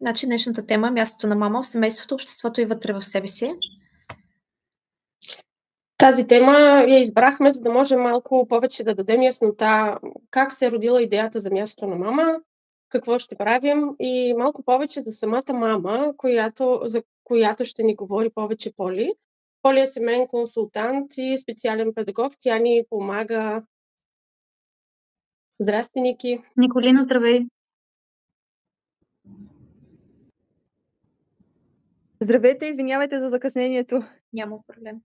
Значи днешната тема е мястото на мама в семейството, обществото и вътре в себе си. Тази тема я избрахме, за да можем малко повече да дадем яснота как се е родила идеята за мястото на мама, какво ще правим и малко повече за самата мама, за която ще ни говори повече Поли. Поли е семейен консултант и специален педагог. Тя ни помага. Здрасти, Ники! Николина, здравей! Здравейте, извинявайте за закъснението. Няма проблем.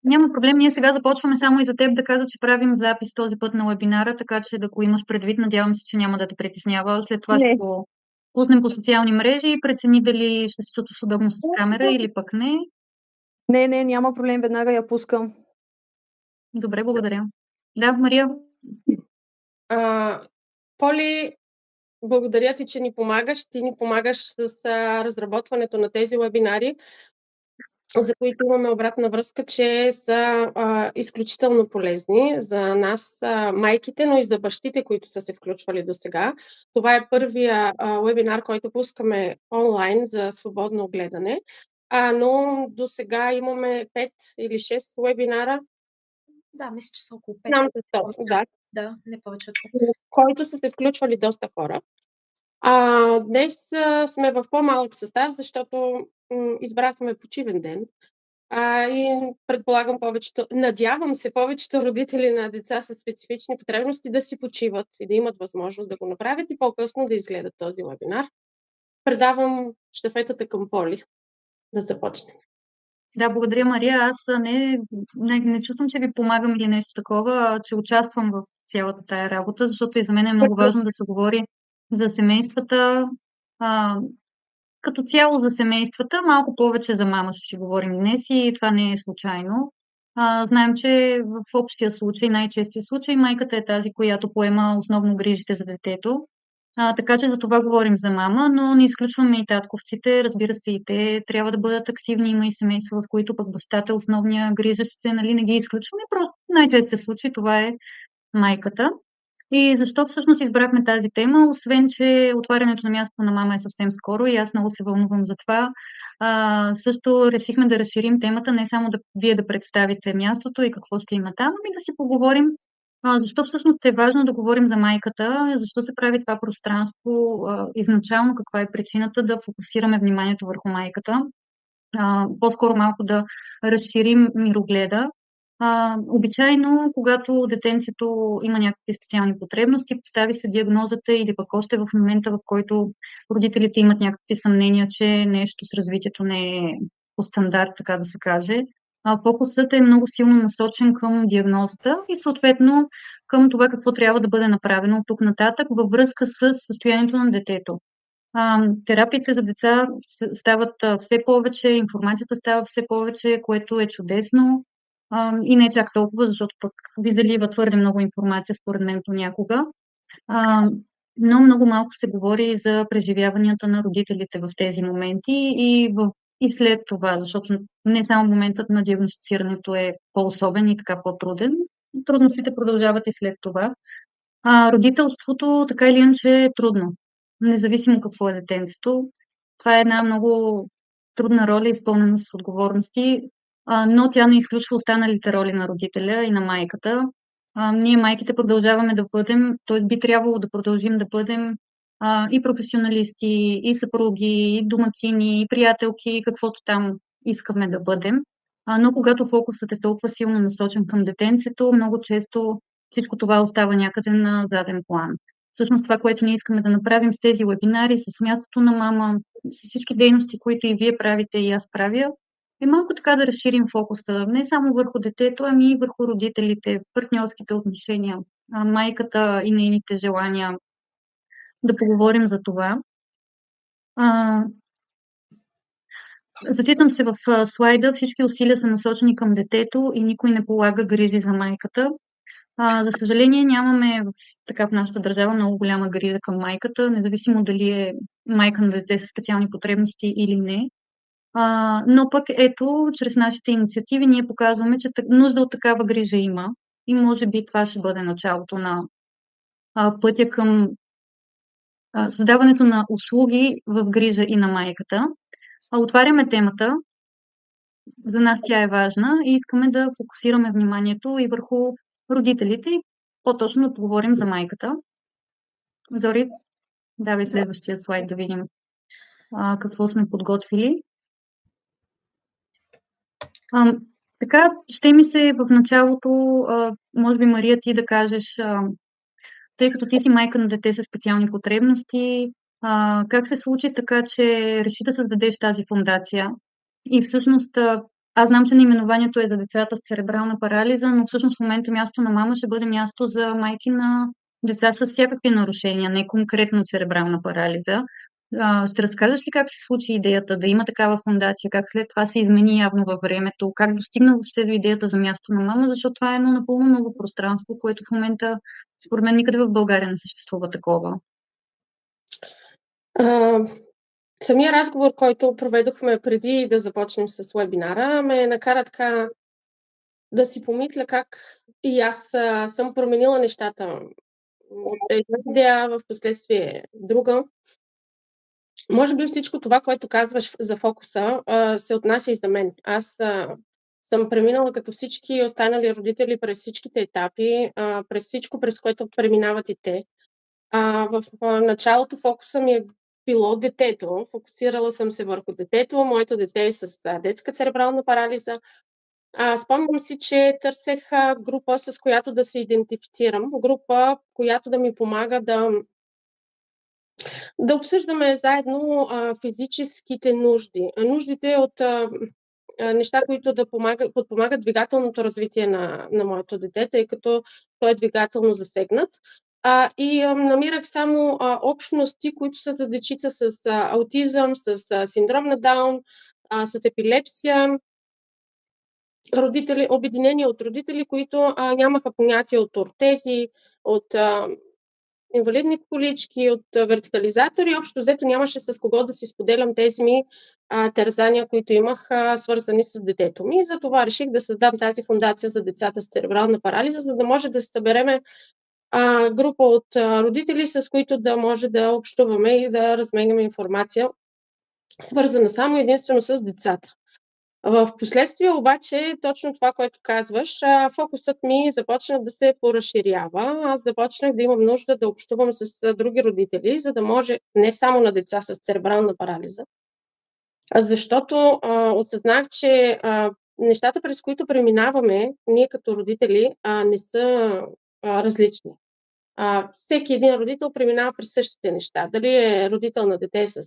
Няма проблем, ние сега започваме само и за теб да кажа, че правим запис този път на вебинара, така че да го имаш предвид, надявам се, че няма да те притеснява. След това ще го пуснем по социални мрежи и прецени дали ще се чувстваш удобно с камера или пък не. Не, няма проблем, веднага я пускам. Добре, благодаря. Да, Мария? Поли, благодаря ти, че ни помагаш. Ти ни помагаш с разработването на тези вебинари, за които имаме обратна връзка, че са изключително полезни за нас, майките, но и за бащите, които са се включвали до сега. Това е първия вебинар, който пускаме онлайн за свободно гледане, но до сега имаме 5 или 6 вебинара. Да, мисля, че са около 5. Знам се точно, да. Да, не повече от 5. Който са се включвали доста хора. Днес сме в по-малък състав, защото избрахме почивен ден. И предполагам надявам се повечето родители на деца с специфични потребности да си почиват и да имат възможност да го направят и по-късно да изгледат този вебинар. Предавам щафетата към Поли да започнем. Да, благодаря, Мария. Аз не чувствам, че ви помагам или нещо такова, че участвам в цялата тая работа, защото и за мен е много важно да се говори за семействата, като цяло за семействата, малко повече за мама ще си говорим днес и това не е случайно. Знаем, че в общия случай, най-честия случай, майката е тази, която поема основно грижите за детето. Така че за това говорим за мама, но не изключваме и татковците. Разбира се, и те трябва да бъдат активни. Има и семейства, в които пък бащата е основния грижащ се, нали, не ги изключваме. Просто най-честия случай това е майката. И защо всъщност избрахме тази тема, освен че отварянето на мястото на мама е съвсем скоро и аз много се вълнувам за това. Също решихме да разширим темата, не само вие да представите мястото и какво ще има там, ами да си поговорим защо всъщност е важно да говорим за майката, защо се прави това пространство, изначално каква е причината да фокусираме вниманието върху майката. По-скоро малко да разширим мирогледа. Обичайно, когато детенцето има някакви специални потребности, постави се диагнозата или пък още в момента, в който родителите имат някакви съмнения, че нещо с развитието не е по стандарт, така да се каже, фокусът е много силно насочен към диагнозата и съответно към това какво трябва да бъде направено от тук нататък във връзка с състоянието на детето. Терапиите за деца стават все повече, информацията става все повече, което е чудесно и не чак толкова, защото пък ви залива твърде много информация, според мен понякога. Но много малко се говори за преживяванията на родителите в тези моменти и след това, защото не само моментът на диагностицирането е по-особен и така по-труден, трудностите продължават и след това. Родителството така или иначе е трудно, независимо какво е детенцето. Това е една много трудна роля, изпълнена с отговорности, но тя не изключва останалите роли на родителя и на майката. Ние, майките, продължаваме да бъдем, т.е. би трябвало да продължим да бъдем и професионалисти, и съпруги, и домакини, и приятелки, каквото там искаме да бъдем. Но когато фокусът е толкова силно насочен към детенцето, много често всичко това остава някъде на заден план. Всъщност това, което ние искаме да направим с тези вебинари, с мястото на мама, с всички дейности, които и вие правите и аз правя, е малко така да разширим фокуса не само върху детето, ами и върху родителите, партньорските отношения, майката и нейните желания. Да поговорим за това. Зачитам се в слайда. Всички усилия са насочени към детето и никой не полага грижи за майката. За съжаление, нямаме в нашата държава много голяма грижа към майката, независимо дали е майка на дете с специални потребности или не. Но пък ето, чрез нашите инициативи ние показваме, че нужда от такава грижа има и може би това ще бъде началото на пътя към създаването на услуги в грижа и на майката. Отваряме темата. За нас тя е важна и искаме да фокусираме вниманието и върху родителите и по-точно да поговорим за майката. Зори, давай следващия слайд да видим какво сме подготвили. Така, ще ми се в началото, може би Мария ти да кажеш, тъй като ти си майка на дете с специални потребности, как се случи така, че реши да създадеш тази фондация? И всъщност, аз знам, че наименованието е за децата с церебрална парализа, но всъщност в момента място на мама ще бъде място за майки на деца с всякакви нарушения, не конкретно церебрална парализа. Ще разкажеш ли как се случи идеята да има такава фондация, как след това се измени явно във времето, как достигна въобще до идеята за място на мама, защото това е едно напълно ново пространство, което в момента според мен никъде в България не съществува такова. Самия разговор, който проведохме преди да започнем с вебинара, ме накара така да си помисля как и аз съм променила нещата от една идея, в последствие друга. Може би всичко това, което казваш за фокуса, се отнася и за мен. Аз съм преминала като всички останали родители през всичките етапи, през всичко, през което преминават и те. В началото фокуса ми е било детето. Фокусирала съм се върху детето. Моето дете е с детска церебрална парализа. Спомням си, че търсех група, с която да се идентифицирам. Група, която да ми помага да обсъждаме заедно физическите нужди. Нуждите от неща, които да подпомагат двигателното развитие на моето дете, тъй като той е двигателно засегнат. И намирах само общности, които са за дечица с аутизъм, с синдром на Даун, с епилепсия, обединения от родители, които нямаха понятие от ортези, от инвалидни колички, от вертикализатори. Общо взето нямаше с кого да си споделям тези ми тързания, които имах, свързани с детето ми. Затова реших да създам тази фондация за децата с церебрална парализа, за да може да се събереме група от родители, с които да може да общуваме и да разменяме информация, свързана само единствено с децата. В последствие обаче, точно това, което казваш, фокусът ми започна да се поразширява. Аз започнах да имам нужда да общувам с други родители, за да може не само на деца с церебрална парализа, защото осъзнах, че нещата, през които преминаваме ние като родители, не са различни. Всеки един родител преминава през същите неща. Дали е родител на дете с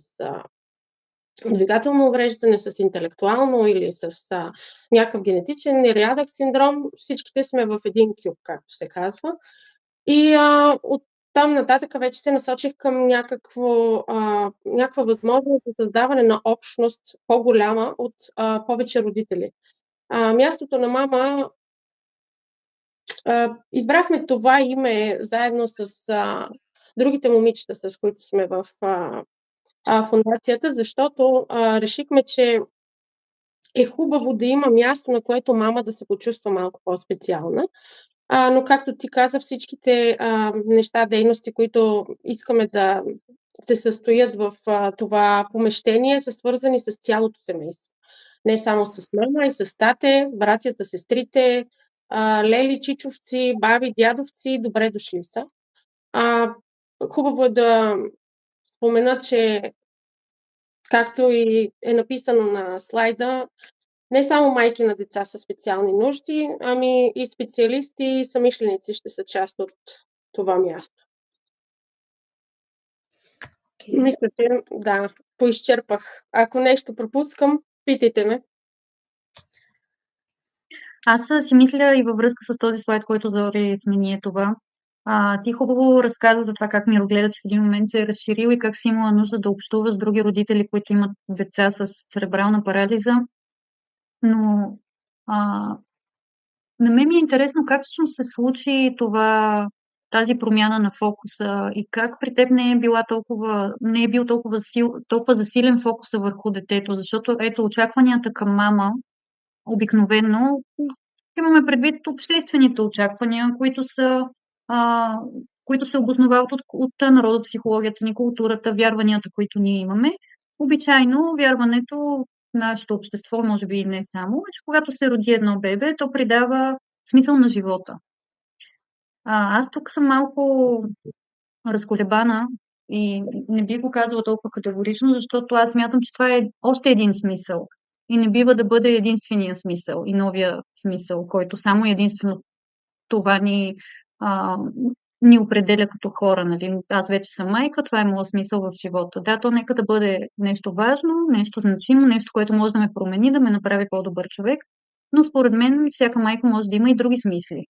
двигателно увреждане, с интелектуално или с някакъв генетичен нерядък синдром, всичките сме в един кюб, както се казва. И от там нататък вече се насочих към някаква възможност за създаване на общност по-голяма от повече родители. Мястото на мама, избрахме това име заедно с другите момичета, с които сме в фондацията, защото решихме, че е хубаво да има място, на което мама да се почувства малко по-специална. Но както ти каза, всичките неща, дейности, които искаме да се състоят в това помещение, са свързани с цялото семейство. Не само с мама, и с тате, братята, сестрите, лели, чичовци, баби, дядовци, добре дошли са. Хубаво е да спомена, че както и е написано на слайда, не само майки на деца със специални нужди, ами и специалисти и самишленици ще са част от това място. Okay. Мисля, че да, поизчерпах. Ако нещо пропускам, питайте ме. Аз си мисля и във връзка с този слайд, който Зори смени е това. Ти хубаво разказа за това как мирогледът в един момент се е разширил и как си имала нужда да общуваш с други родители, които имат деца с церебрална парализа. Но на мен ми е интересно как всъщност се случи тази промяна на фокуса и как при теб не е бил толкова засилен фокуса върху детето, защото ето очакванията към мама обикновено имаме предвид обществените очаквания, които се обосновават от народопсихологията ни, културата, вярванията, които ние имаме. Обичайно вярването в нашето общество, може би и не само, е, че когато се роди едно бебе, то придава смисъл на живота. Аз тук съм малко разколебана и не би го казала толкова категорично, защото аз мятам, че това е още един смисъл. И не бива да бъде единствения смисъл и новия смисъл, който само единствено това ни определя като хора. Нали? Аз вече съм майка, това е моят смисъл в живота. Да, то нека да бъде нещо важно, нещо значимо, нещо, което може да ме промени, да ме направи по-добър човек. Но според мен всяка майка може да има и други смисли.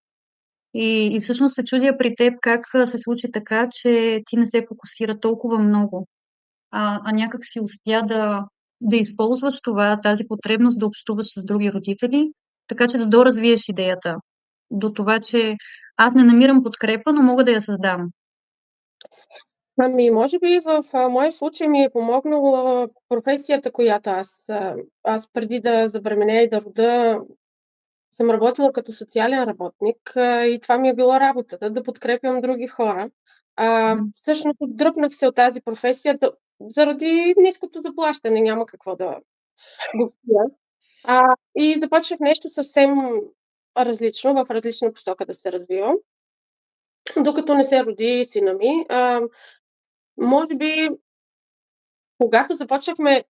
И всъщност се чудя при теб как се случи така, че ти не се фокусира толкова много, някак си успя да използваш тази потребност да общуваш с други родители, така че да доразвиеш идеята до това, че аз не намирам подкрепа, но мога да я създам. Може би в моя случай ми е помогнала професията, която аз преди да забременея и да рода, съм работила като социален работник и това ми е било работата, да подкрепям други хора. Всъщност отдръпнах се от тази професия заради ниското заплащане, няма какво да го крия. И започнах нещо съвсем различно, в различна посока да се развивам, докато не се роди сина ми. Може би, когато започнахме,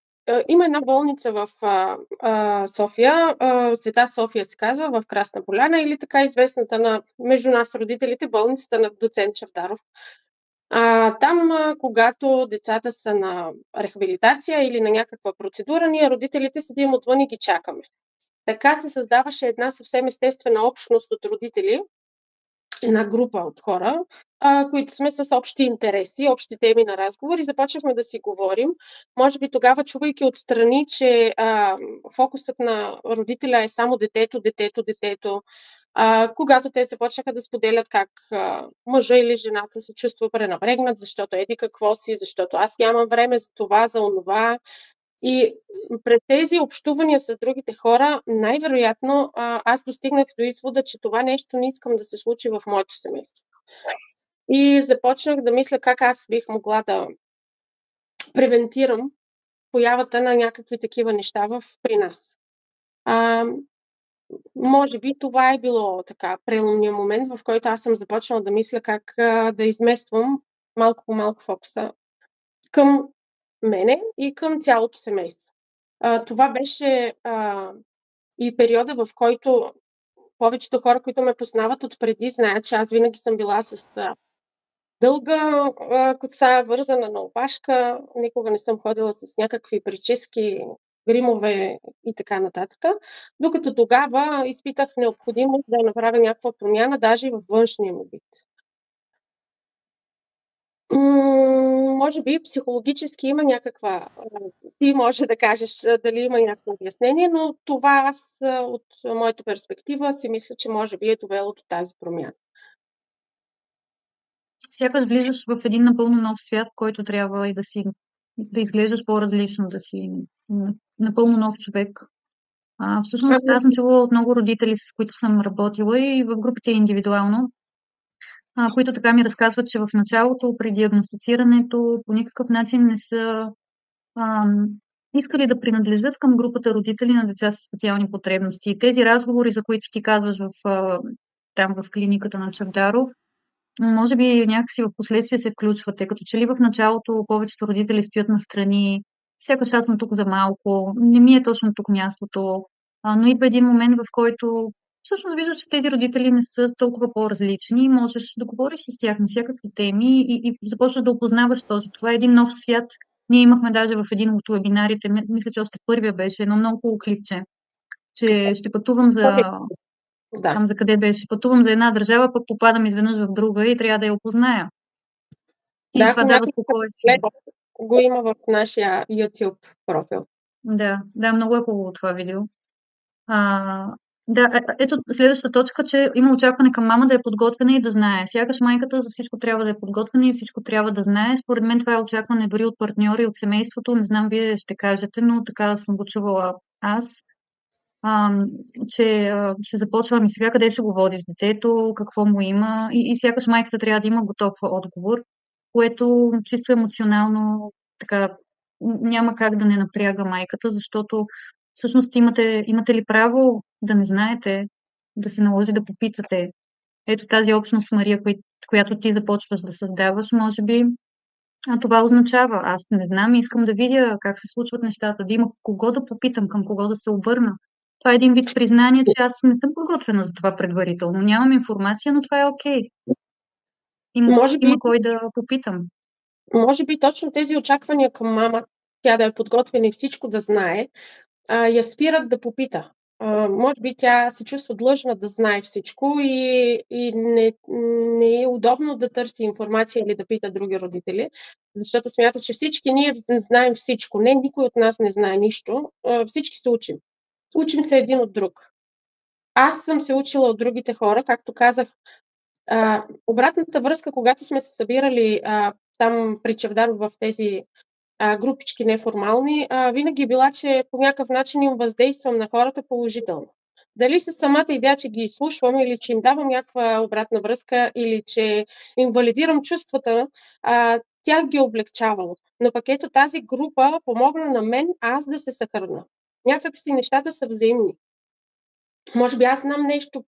има една болница в София, Света София се казва, в Красна поляна, или така известната между нас родителите, болницата на доцент Чавдаров. Там, когато децата са на рехабилитация или на някаква процедура, ние родителите седим отвън и ги чакаме. Така се създаваше една съвсем естествена общност от родители, една група от хора, които сме с общи интереси, общи теми на разговор и започнахме да си говорим. Може би тогава, чувайки отстрани, че фокусът на родителя е само детето, когато те започнаха да споделят как мъжа или жената се чувства пренапрегнат, защото еди какво си, защото аз нямам време за това, за онова. И през тези общувания с другите хора, най-вероятно аз достигнах до извода, че това нещо не искам да се случи в моето семейство. И започнах да мисля как аз бих могла да превентирам появата на някакви такива неща при нас. Може би това е било така преломния момент, в който аз съм започнала да мисля как да измествам малко по малко фокуса към мене и към цялото семейство. Това беше и периода, в който повечето хора, които ме познават отпреди, знаят, че аз винаги съм била с дълга коса, вързана на опашка. Никога не съм ходила с някакви прически, гримове и така нататък. Докато тогава изпитах необходимост да направя някаква промяна, даже и във външния ми вид. Може би психологически има някаква... Ти може да кажеш дали има някакво обяснение, но това аз от моята перспектива си мисля, че може би е довело до тази промяна. Сякаш влизаш в един напълно нов свят, който трябва и да изглеждаш по-различно, да си напълно нов човек. Всъщност аз съм чувала от много родители, с които съм работила и в групите индивидуално, които така ми разказват, че в началото, при диагностицирането, по никакъв начин не са искали да принадлежат към групата родители на деца с специални потребности. И тези разговори, за които ти казваш там в клиниката на Чавдаров, може би някакси в последствие се включвате, като че ли в началото повечето родители стоят настрани, сякаш аз съм тук за малко, не ми е точно тук мястото, но идва един момент, в който всъщност виждаш, че тези родители не са толкова по-различни и можеш да говориш с тях на всякакви теми и започваш да опознаваш този. Това е един нов свят. Ние имахме даже в един от вебинарите, мисля, че още първия беше, едно много хубаво клипче, че ще пътувам там за къде беше. Пътувам за една държава, пък попадам изведнъж в друга и трябва да я опозная. И това дава спокойствие. Го има в нашия YouTube профил. Да, много е хубаво това видео. Ето следващата точка, че има очакване към мама да е подготвена и да знае. Сякаш майката за всичко трябва да е подготвена и всичко трябва да знае. Според мен това е очакване дори от партньори, от семейството. Не знам, вие ще кажете, но така съм го чувала аз. че се започва сега къде ще го водиш детето, какво му има и сякаш майката трябва да има готов отговор, което чисто емоционално така няма как да не напряга майката, защото всъщност имате ли право да не знаете, да се наложи да попитате. Ето тази общност, Мария, която ти започваш да създаваш, може би това означава. Аз не знам и искам да видя как се случват нещата, да има кого да попитам, към кого да се обърна. Това е един вид признание, че аз не съм подготвена за това предварително. Нямам информация, но това е окей. Има кой да попитам. Може би точно тези очаквания към мама, тя да е подготвена и всичко да знае, я спират да попита. Може би тя се чувства длъжна да знае всичко и не е удобно да търси информация или да пита други родители, защото смята, че всички ние знаем всичко. Не, никой от нас не знае нищо. Всички се учим. Учим се един от друг. Аз съм се учила от другите хора, както казах. Обратната връзка, когато сме се събирали там при Чавдар в тези групички неформални, винаги е била, че по някакъв начин им въздействам на хората положително. Дали с самата идея, че ги изслушвам или че им давам някаква обратна връзка или че им валидирам чувствата, тях ги облегчавало. Но пък ето тази група помогна на мен аз да се съхраня. Някак си нещата са взаимни. Може би аз знам нещо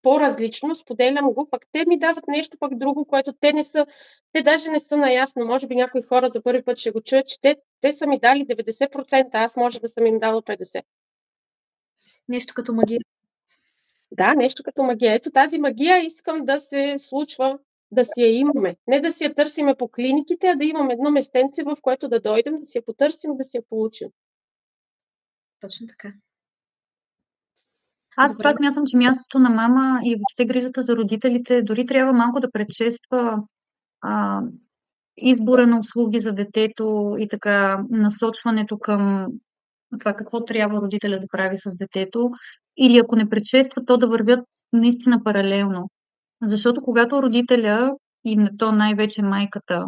по-различно, споделям го, пък те ми дават нещо пък друго, което те даже не са наясно. Може би някои хора за първи път ще го чуят, че те са ми дали 90%, аз може да съм им дала 50%. Нещо като магия. Да, нещо като магия. Ето тази магия искам да се случва, да си я имаме. Не да си я търсиме по клиниките, а да имаме едно местенце, в което да дойдем, да си я потърсим, да си я получим. Точно така. Аз това смятам, че мястото на мама и въобще грижата за родителите дори трябва малко да предшества избора на услуги за детето и така насочването към това какво трябва родителя да прави с детето, или ако не предшества, то да вървят наистина паралелно. Защото когато родителя, и то най-вече майката,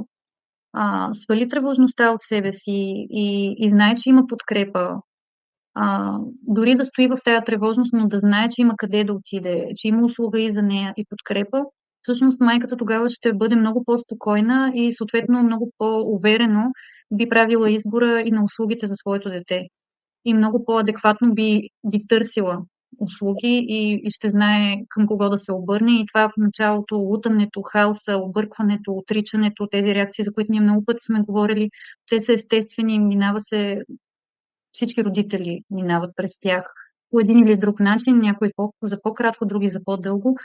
свали тревожността от себе си и знае, че има подкрепа, дори да стои в тая тревожност, но да знае, че има къде да отиде, че има услуга и за нея и подкрепа, всъщност майката тогава ще бъде много по-спокойна и съответно много по-уверено би правила избора и на услугите за своето дете. И много по-адекватно би търсила услуги и ще знае към кого да се обърне. И това в началото, лутането, хаоса, объркването, отричането, тези реакции, за които ние много пъти сме говорили, те са естествени, минава се, всички родители минават през тях по един или друг начин, някои за по-кратко, други за по-дълго.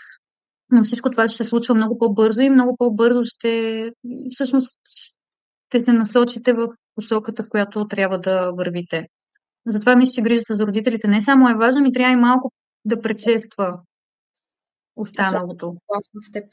Но всичко това ще се случва много по-бързо и много по-бързо всъщност ще се насочите в посоката, в която трябва да вървите. Затова мисля, че грижата за родителите не само е важна, ми трябва и малко да предшества останалото. Класно с теб.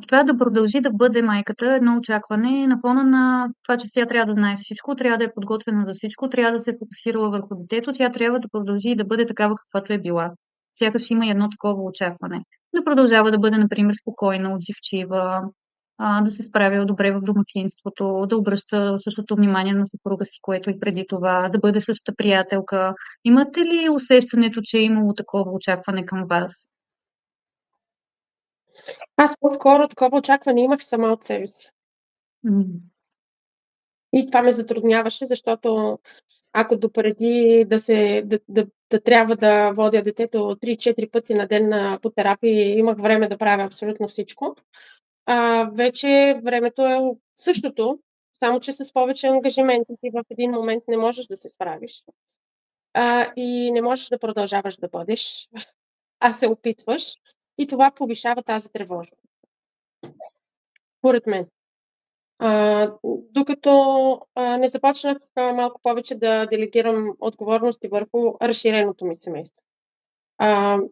Това да продължи да бъде майката едно очакване на фона на това, че тя трябва да знае всичко, трябва да е подготвена за всичко, трябва да се е фокусирала върху детето, тя трябва да продължи и да бъде такава, каквато е била. Сякаш има и едно такова очакване. Да продължава да бъде, например, спокойна, отзивчива, да се справя добре в домакинството, да обръща същото внимание на съпруга си, което и преди това, да бъде същата приятелка. Имате ли усещането, че е имало такова очакване към вас? Аз по-скоро такова очакване имах сама от себе си. И това ме затрудняваше, защото ако допреди да трябва да водя детето 3-4 пъти на ден по терапия, имах време да правя абсолютно всичко, вече времето е същото, само че с повече ангажименти ти в един момент не можеш да се справиш. И не можеш да продължаваш да бъдеш, а се опитваш и това повишава тази тревожност. Според мен. Докато не започнах малко повече да делегирам отговорности върху разширеното ми семейство.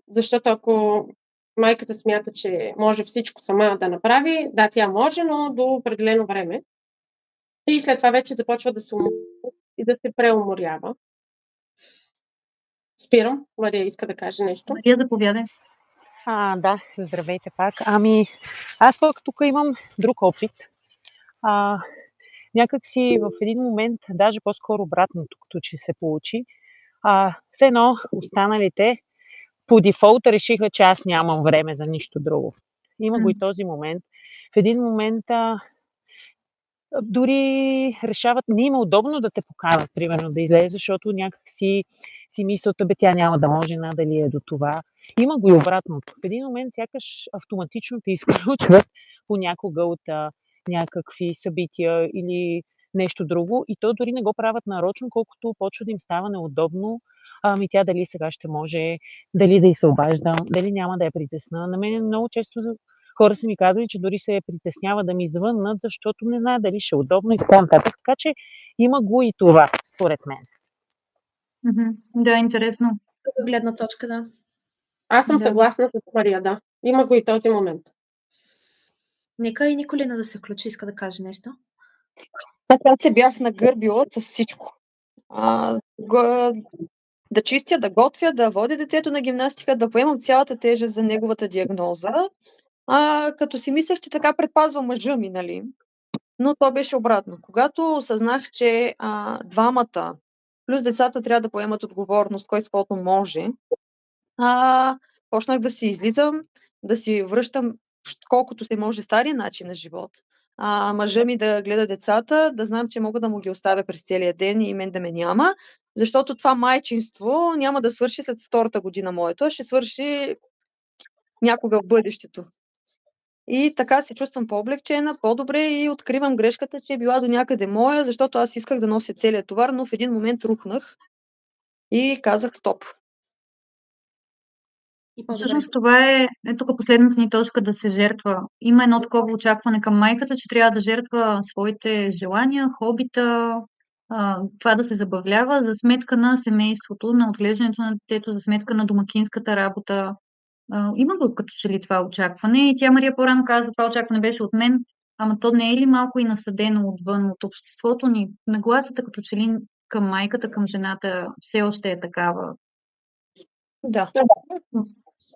Защото ако майката смята, че може всичко сама да направи, да, тя може, но до определено време. И след това вече започва да се уморява и да се преуморява. Спирам. Мария иска да каже нещо. Мария, заповядай. Да, здравейте пак. Аз пък тук имам друг опит. Някак си в един момент, даже по-скоро обратното, като че се получи, Все едно останалите по дефолт решиха, че аз нямам време за нищо друго. Има го и този момент. В един момент дори решават, не им е удобно да те поканат, примерно, да излезе, защото някак си мислят, бе, тя няма да може, надали е до това. Има го и обратното. В един момент сякаш автоматично те изключват понякога от някакви събития или нещо друго и то дори не го правят нарочно, колкото почва да им става неудобно. Тя дали сега ще може, дали да й се обажда, дали няма да я притесна. На мен много често хора са ми казали, че дори се притеснява да ми звъннат, защото не знаят дали ще е удобно и така нататък. Така че има го и това, според мен. Да, интересно. Гледна точка, да. Аз съм съгласна с Мария, да. Има го и този момент. Нека и Николина да се включи, иска да каже нещо. Аз се бях нагърбила с всичко. Да чистя, да готвя, да водя детето на гимнастика, да поемам цялата тежест за неговата диагноза, като си мислех, че така предпазва мъжа ми, нали? Но то беше обратно. Когато осъзнах, че двамата плюс децата трябва да поемат отговорност, кой с който може, почнах да си излизам, да си връщам колкото се може стария начин на живот. Мъжа ми да гледа децата, да знам, че мога да му ги оставя през целия ден и мен да ме няма, защото това майчинство няма да свърши след втората година моето, ще свърши някога в бъдещето. И така се чувствам по-облегчена, по-добре и откривам грешката, че е била до някъде моя, защото аз исках да нося целият товар, но в един момент рухнах и казах стоп. Всъщност това е тук последната ни точка, да се жертва. Има едно такова очакване към майката, че трябва да жертва своите желания, хобита, това да се забавлява за сметка на семейството, на отглеждането на детето, за сметка на домакинската работа. Има го като че ли това очакване. И тя, Мария, по-рано каза, това очакване беше от мен, ама то не е ли малко и насъдено отвън от обществото ни? Нагласата като че ли към майката, към жената все още е такава. Да.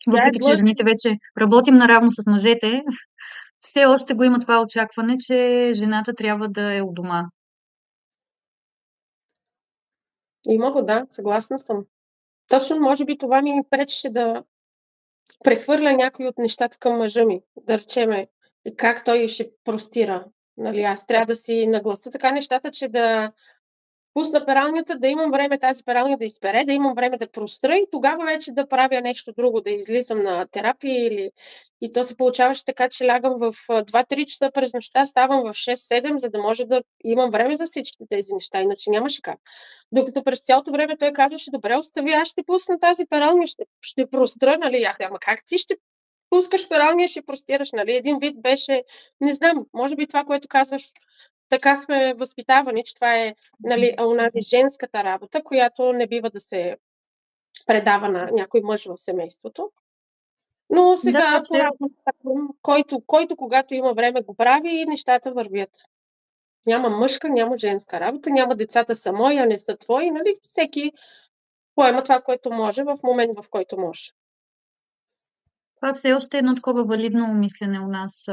Въпреки че жените вече работим наравно с мъжете, все още го има това очакване, че жената трябва да е у дома. Има го, да, съгласна съм. Точно, може би това ми пречеше да прехвърля някои от нещата към мъжа ми. Да речеме, как той ще простира. Нали, аз трябва да си нагласа така нещата, че да пусна пералнята, да имам време тази пералня да изпере, да имам време да простра и тогава вече да правя нещо друго, да излизам на терапия или... И то се получаваше така, че лягам в 2-3 часа през нощта, ставам в 6-7, за да може да имам време за всички тези неща, иначе нямаше как. Докато през цялото време той казваше, добре, остави, аз ще пусна тази пералня, ще простра, нали? Ама как ти ще пускаш пералня, ще простираш, нали? Един вид беше, не знам, може би това, което казваш, така сме възпитавани, че това е, нали, онази женската работа, която не бива да се предава на някой мъж в семейството. Но сега, който когато има време го прави и нещата вървят. Няма мъжка, няма женска работа, няма децата са мои, а не са твои, нали? Всеки поема това, което може в момент, в който може. Това все още е едно такова валидно мислене у нас.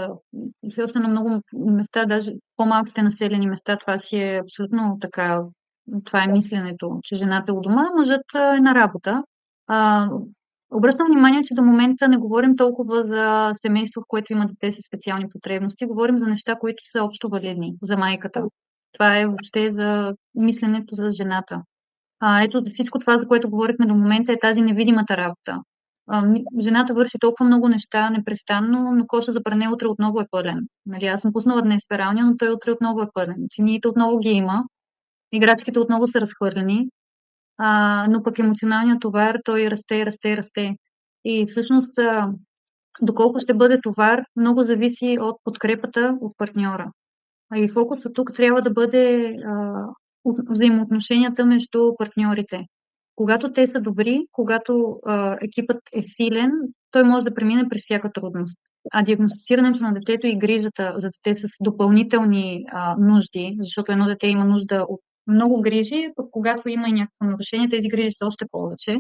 Все още на много места, даже по-малките населени места, това си е абсолютно така. Това е мисленето, че жената е у дома, мъжът е на работа. Обръщам внимание, че до момента не говорим толкова за семейство, в което има дете с специални потребности. Говорим за неща, които са общо валидни за майката. Това е въобще за мисленето за жената. Ето всичко това, за което говорихме до момента, е тази невидимата работа. Жената върши толкова много неща непрестанно, но коша за пране утре отново е пълен. Нали, аз съм пуснала днес пералня, но той утре отново е пълен. Чиниите отново ги има, играчките отново са разхвърлени, но пък емоционалният товар, той расте. И всъщност, доколко ще бъде товар, много зависи от подкрепата от партньора. И фокусът тук трябва да бъде взаимоотношенията между партньорите. Когато те са добри, когато екипът е силен, той може да премине през всяка трудност. А диагностицирането на детето и грижата за дете с допълнителни нужди, защото едно дете има нужда от много грижи, пък когато има и някакво нарушение, тези грижи са още повече.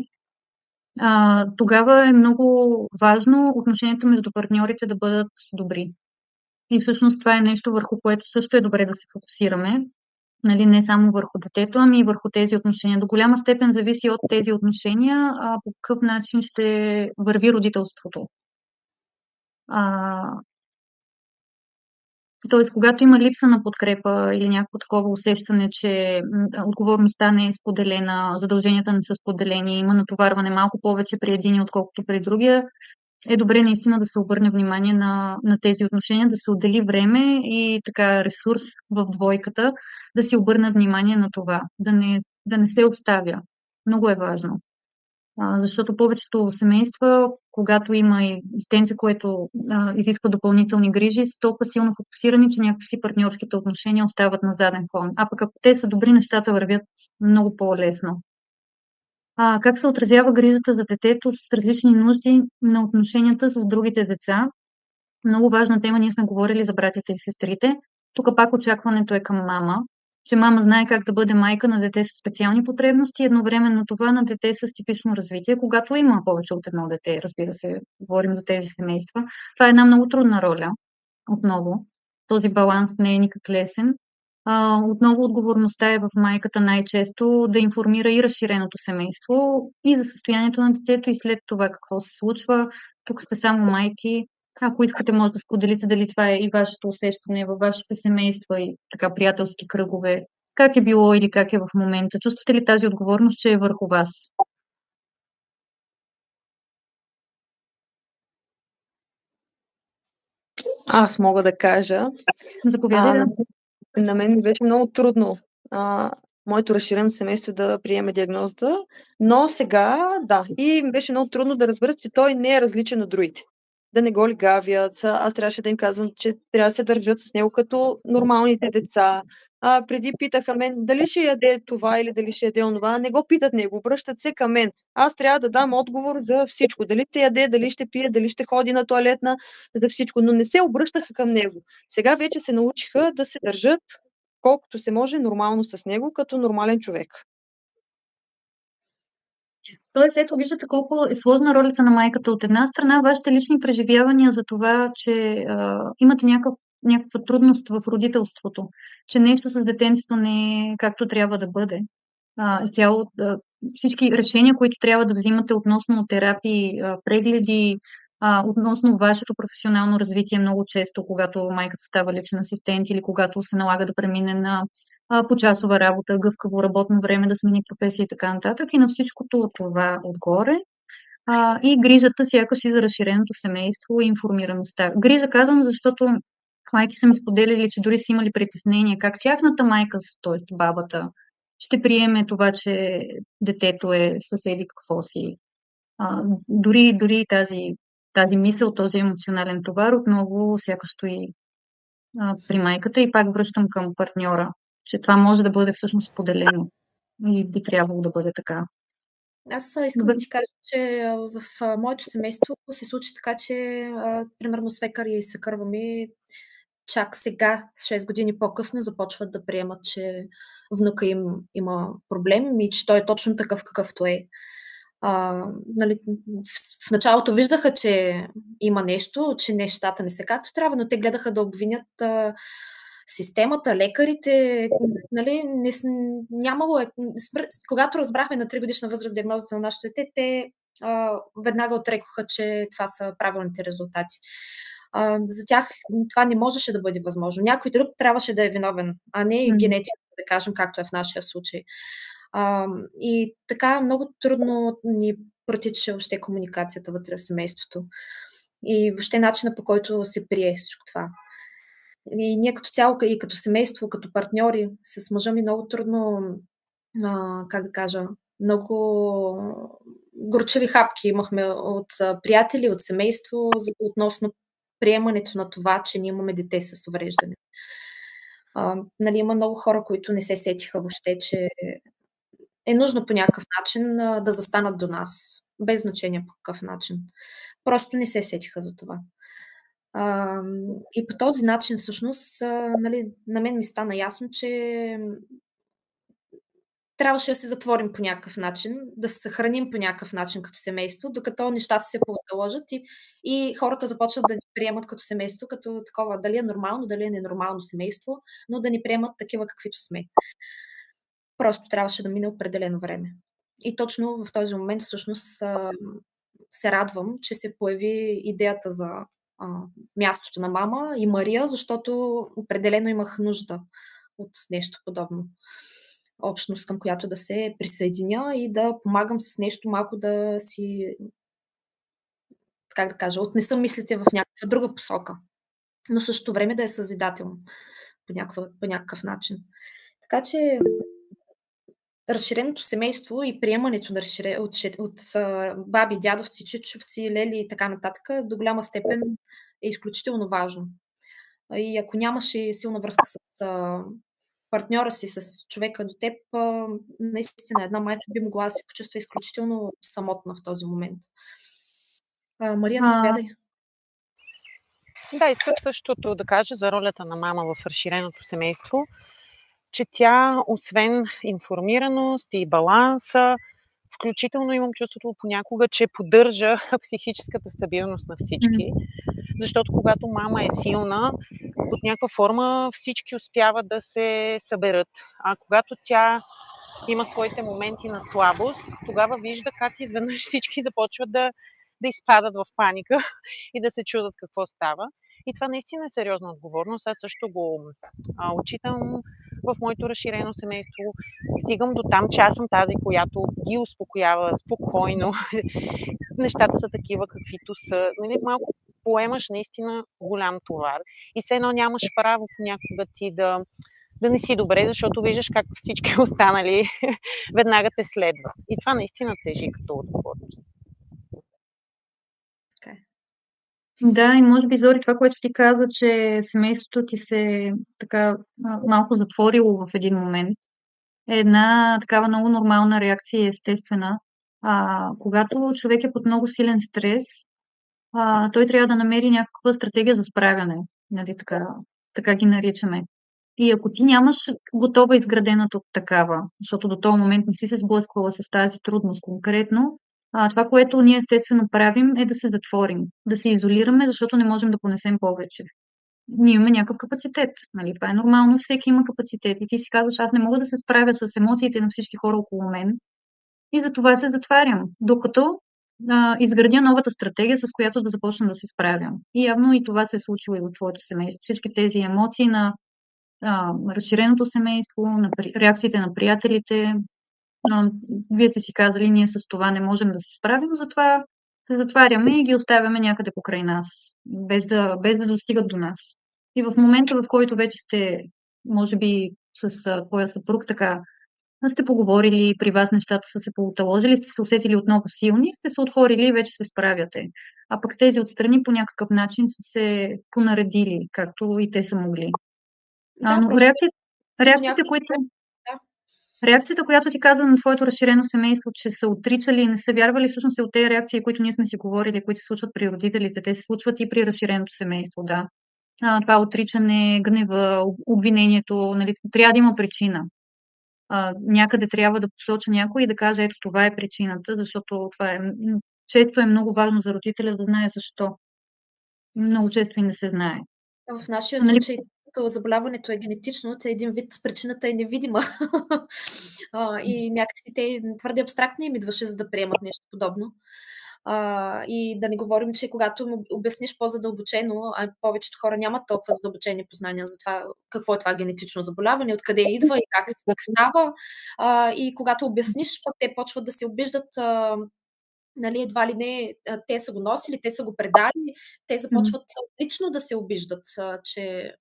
Тогава е много важно отношенията между партньорите да бъдат добри. И всъщност това е нещо, върху което също е добре да се фокусираме. Нали, не само върху детето, ами и върху тези отношения. До голяма степен зависи от тези отношения, по какъв начин ще върви родителството. Тоест, когато има липса на подкрепа или някакво такова усещане, че отговорността не е споделена, задълженията не са споделени, има натоварване малко повече при един, отколкото при другия, е добре наистина да се обърне внимание на тези отношения, да се отдели време и така ресурс в двойката, да си обърне внимание на това, да не се оставя. Много е важно. Защото повечето семейства, когато има и детенце, което изисква допълнителни грижи, са толкова силно фокусирани, че някакси партньорските отношения остават на заден фон. А пък ако те са добри, нещата вървят много по-лесно. Как се отразява грижата за детето с различни нужди на отношенията с другите деца? Много важна тема, ние сме говорили за братята и сестрите. Тук пак очакването е към мама, че мама знае как да бъде майка на дете с специални потребности, едновременно това на дете с типично развитие, когато има повече от едно дете, разбира се, говорим за тези семейства. Това е една много трудна роля, отново. Този баланс не е никак лесен. Отново отговорността е в майката най-често да информира и разширеното семейство и за състоянието на детето и след това какво се случва. Тук сте само майки. Ако искате, може да споделите дали това е и вашето усещане във вашите семейства и така приятелски кръгове. Как е било или как е в момента? Чувствате ли тази отговорност, че е върху вас? Аз мога да кажа. Заповядай, да. На мен ми беше много трудно моето разширено семейство да приеме диагнозата, но сега да. И ми беше много трудно да разберат, че той не е различен от другите. Да не го лигавят. Аз трябваше да им казвам, че трябва да се държат с него като нормалните деца. Преди питаха мен дали ще яде това или дали ще яде онова. Не го питат него, обръщат се към мен. Аз трябва да дам отговор за всичко. Дали ще яде, дали ще пие, дали ще ходи на тоалетна, за всичко. Но не се обръщаха към него. Сега вече се научиха да се държат колкото се може нормално с него, като нормален човек. Тоест, ето виждате колко е сложна ролята на майката. От една страна, вашите лични преживявания за това, че имате някаква трудност в родителството, че нещо с детенцето не е както трябва да бъде. Всички решения, които трябва да взимате относно терапии, прегледи, относно вашето професионално развитие много често, когато майката става личен асистент или когато се налага да премине на почасова работа, гъвкаво работно време, да смени професия и така нататък. И на всичкото това отгоре. И грижата сякаш и за разширеното семейство и информираността. Грижа казвам, защото майки са ми споделили, че дори са имали притеснения как тяхната майка, т.е. бабата, ще приеме това, че детето е съседи какво си. Дори тази мисъл, този емоционален товар отново сякаш стои при майката и пак връщам към партньора, че това може да бъде всъщност поделено и би трябвало да бъде така. Аз искам да ти кажа, че в моето семейство се случи така, че примерно свекър и свекърва ми чак сега, 6 години по-късно, започват да приемат, че внука им има проблем и че той е точно такъв какъвто е. Нали, в началото виждаха, че има нещо, че нещата не са както трябва, но те гледаха да обвинят системата, лекарите, нали, нямало е. Когато разбрахме на 3 годишна възраст диагнозата на нашето дете, те веднага отрекоха, че това са правилните резултати. За тях това не можеше да бъде възможно. Някой друг трябваше да е виновен, а не генетиката, да кажем, както е в нашия случай. И така много трудно ни протичаше въобще комуникацията вътре в семейството. И въобще начина, по който се прие всичко това. И ние като цяло, и като семейство, като партньори, с мъжа ми много трудно, как да кажа, много горчеви хапки имахме от приятели, от семейство, относно приемането на това, че ние имаме дете с увреждане. Нали, има много хора, които не се сетиха въобще, че е нужно по някакъв начин да застанат до нас, без значение по какъв начин. Просто не се сетиха за това. И по този начин, всъщност, нали, на мен ми стана ясно, че трябваше да се затворим по някакъв начин, да се съхраним по някакъв начин като семейство, докато нещата се положат и хората започват да ни приемат като семейство, като такова, дали е нормално, дали е ненормално семейство, но да ни приемат такива каквито сме. Просто трябваше да мине определено време. И точно в този момент всъщност се радвам, че се появи идеята за мястото на мама и Мария, защото определено имах нужда от нещо подобно. Общност, към която да се присъединя и да помагам с нещо малко да си, как да кажа, отнеса мислите в някаква друга посока, но в същото време да е съзидателно по някакъв начин. Така че разширеното семейство и приемането от баби, дядовци, чичовци, лели и така нататък до голяма степен е изключително важно. И ако нямаше силна връзка с партньора си, с човека до теб, наистина една майка би могла да се почувства изключително самотна в този момент. Мария, заповядай. Да, исках същото да кажа за ролята на мама в разширеното семейство, че тя, освен информираност и баланса, включително имам чувството понякога, че поддържа психическата стабилност на всички. Защото когато мама е силна, под някаква форма всички успяват да се съберат. А когато тя има своите моменти на слабост, тогава вижда как изведнъж всички започват да изпадат в паника и да се чудат какво става. И това наистина е сериозна отговорност. Аз също го отчитам в моето разширено семейство. Стигам до там, че аз съм тази, която ги успокоява спокойно. Нещата са такива, каквито са. Малко поемаш наистина голям товар. И все едно нямаш право понякога ти да не си добре, защото виждаш как всички останали веднага те следват. И това наистина тежи като отговорност. Okay. Да, и може би, Зори, това, което ти каза, че семейството ти се така малко затворило в един момент, е една такава много нормална реакция, естествена. Когато човек е под много силен стрес, той трябва да намери някаква стратегия за справяне, нали, така ги наричаме. И ако ти нямаш готова изградена такава, защото до този момент не си се сблъсквала с тази трудност конкретно, това, което ние естествено правим, е да се затворим, да се изолираме, защото не можем да понесем повече. Ние имаме някакъв капацитет. Нали? Това е нормално, всеки има капацитет. И ти си казваш, аз не мога да се справя с емоциите на всички хора около мен и затова се затварям, докато изградя новата стратегия, с която да започна да се справям. И явно и това се е случило и в твоето семейство. Всички тези емоции на разширеното семейство, на реакциите на приятелите. Вие сте си казали, ние с това не можем да се справим, затова се затваряме и ги оставяме някъде покрай нас, без да достигат до нас. И в момента, в който вече сте, може би, с твоя съпруг така, сте поговорили, при вас нещата са се поуталожили, сте се усетили отново силни, сте се отворили и вече се справяте. А пък тези отстрани по някакъв начин са се понаредили, както и те са могли. Но реакцията, която ти каза на твоето разширено семейство, че са отричали и не са вярвали, всъщност е от тези реакции, които ние сме си говорили, които се случват при родителите. Те се случват и при разширеното семейство, да. Това отричане, гнева, обвинението, нали, трябва да има причина. Някъде трябва да посоча някой и да каже, ето това е причината, защото това често е много важно за родителя да знае защо. Много често и не се знае. В нашия случай, заболяването е генетично, един вид причината е невидима. И някакси те твърде абстрактно им идваше, за да приемат нещо подобно. И да не говорим, че когато му обясниш по-задълбочено, повечето хора нямат толкова задълбочени познания за това какво е това генетично заболяване, откъде идва и как става. И когато обясниш, те почват да се обиждат, нали, едва ли не, те са го носили, те са го предали, те започват лично да се обиждат, че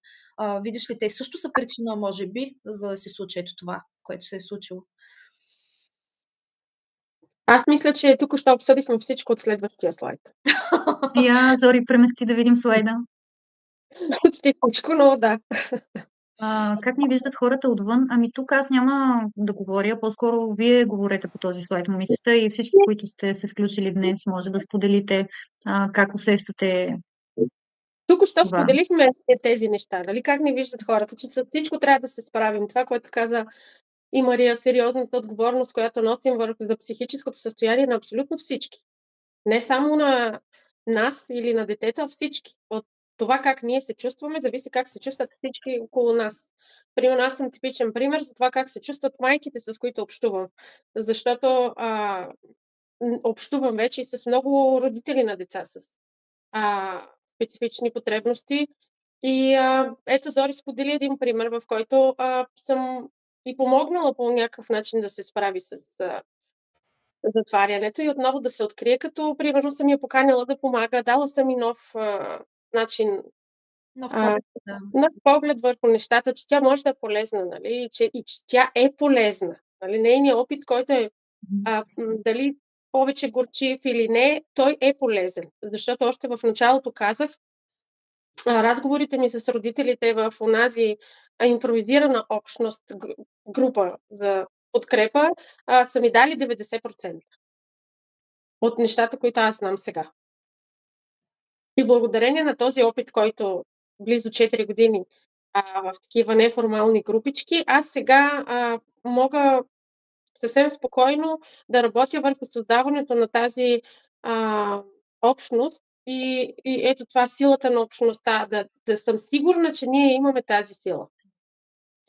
видиш ли, те също са причина, може би, за да се случи ето това, което се е случило. Аз мисля, че тук ще обсъдихме всичко от следващия слайд. Зори, премести да видим слайда. Почти всичко, но да. Как ни виждат хората отвън? Тук аз няма да говоря, по-скоро вие говорете по този слайд, момичета, и всички, които сте се включили днес, може да споделите как усещате. Тук що споделихме тези неща, нали? Как ни виждат хората, че с всичко трябва да се справим. Това, което каза и Мария сериозната отговорност, която носим за психическото състояние на абсолютно всички. Не само на нас или на детето, а всички. От това как ние се чувстваме, зависи как се чувстват всички около нас. Примерно аз съм типичен пример за това как се чувстват майките, с които общувам. Защото общувам вече и с много родители на деца с специфични потребности. И ето Зори сподели един пример, в който съм и помогнала по някакъв начин да се справи с затварянето и отново да се открие, като примерно съм я поканила да помага, дала съм и нов начин, Нов поглед, да. нов поглед върху нещата, че тя може да е полезна, нали? И че тя е полезна. Нали? Нейният опит, който е дали повече горчив или не, той е полезен. Защото още в началото казах, разговорите ми с родителите в онази импровизирана общност, група за подкрепа, са ми дали 90% от нещата, които аз знам сега. И благодарение на този опит, който близо 4 години в такива неформални групички, аз сега мога съвсем спокойно да работя върху създаването на тази общност и ето това силата на общността, да съм сигурна, че ние имаме тази сила.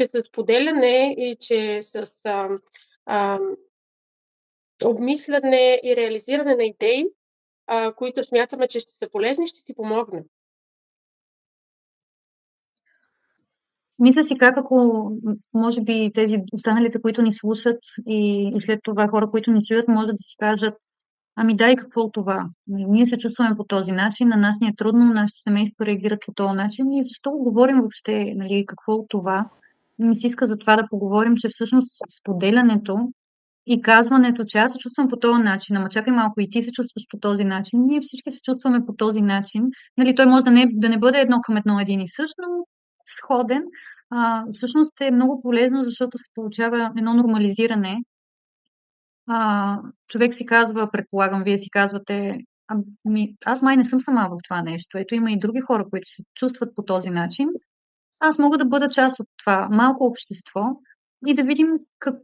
Че с споделяне и че с обмисляне и реализиране на идеи, които смятаме, че ще са полезни, ще си помогнем. Мисля си как ако, може би, тези останалите, които ни слушат и след това хора, които ни чуят, може да си кажат, ами да, и какво от това? Ние се чувстваме по този начин, на нас ни е трудно, нашите семейства реагират по този начин и защо го говорим въобще, нали, какво от това? Ми се иска за това да поговорим, че всъщност споделянето и казването, че аз се чувствам по този начин, ама чакай малко и ти се чувстваш по този начин, ние всички се чувстваме по този начин. Нали, той може да не бъде едно към едно един и същ, но сходен. Всъщност е много полезно, защото се получава едно нормализиране. Човек си казва, предполагам, вие си казвате, аз май не съм сама в това нещо. Ето има и други хора, които се чувстват по този начин. Аз мога да бъда част от това малко общество и да видим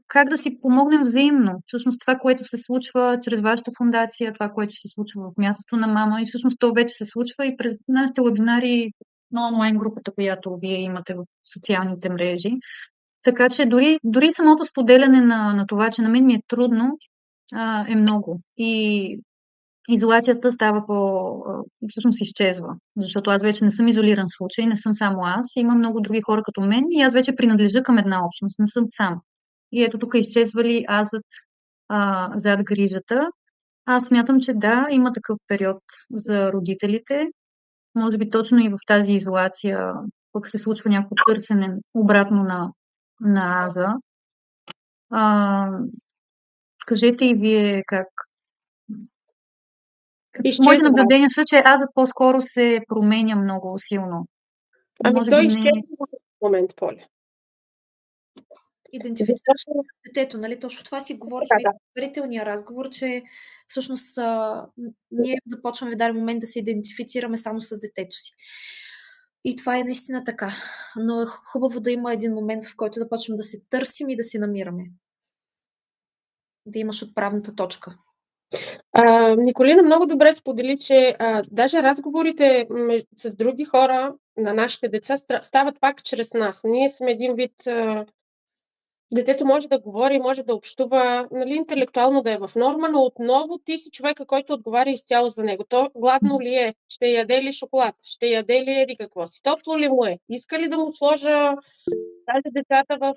как да си помогнем взаимно. Всъщност това, което се случва чрез вашата фондация, това, което ще се случва в мястото на мама и всъщност то вече се случва и през нашите вебинари на онлайн групата, която вие имате в социалните мрежи. Така че дори самото споделяне на това, че на мен ми е трудно, е много. И изолацията става всъщност изчезва. Защото аз вече не съм изолиран случай, не съм само аз. Има много други хора като мен и аз вече принадлежа към една общност, не съм сам. И ето тук изчезва ли азът зад грижата. Аз смятам, че да, има такъв период за родителите. Може би точно и в тази изолация пък се случва някакво търсене обратно на аза. Кажете и вие как. Моите наблюдения са, че азът по-скоро се променя много силно. Той изчезва в момент, Поля. Идентифицираш с детето, нали? Точно това си говорихме в предварителния разговор, че всъщност ние започваме в даден момент да се идентифицираме само с детето си. И това е наистина така. Но е хубаво да има един момент, в който да почнем да се търсим и да се намираме. Да имаш отправната точка. Николина много добре сподели, че даже разговорите с други хора на нашите деца стават пак чрез нас. Ние сме един вид... Детето може да говори, може да общува, нали, интелектуално да е в норма, но отново ти си човека, който отговаря изцяло за него. То гладно ли е? Ще яде ли шоколад? Ще яде ли еди какво си? Топло ли му е? Иска ли да му сложа... Даже децата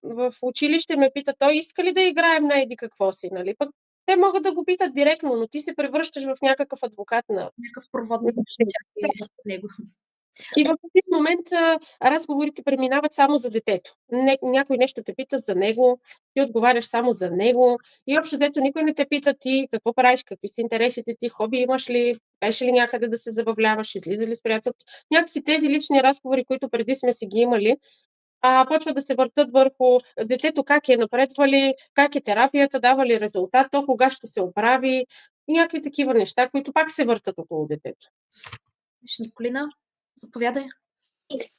в училище ме питат, той иска ли да играем на еди какво си? Нали? Пък те могат да го питат директно, но ти се превръщаш в някакъв адвокат на... Някакъв проводник между тях и него. И в един момент разговорите преминават само за детето. Някой нещо те пита за него, ти отговаряш само за него и общо взето никой не те пита ти какво правиш, какви са интересите ти, хоби имаш ли, беше ли някъде да се забавляваш, излиза ли с приятелите. Някакси тези лични разговори, които преди сме си ги имали, почва да се въртат върху детето, как е напредвали, как е терапията, дава ли резултат, то кога ще се оправи и някакви такива неща, които пак се въртат около детето. Николина, заповядай.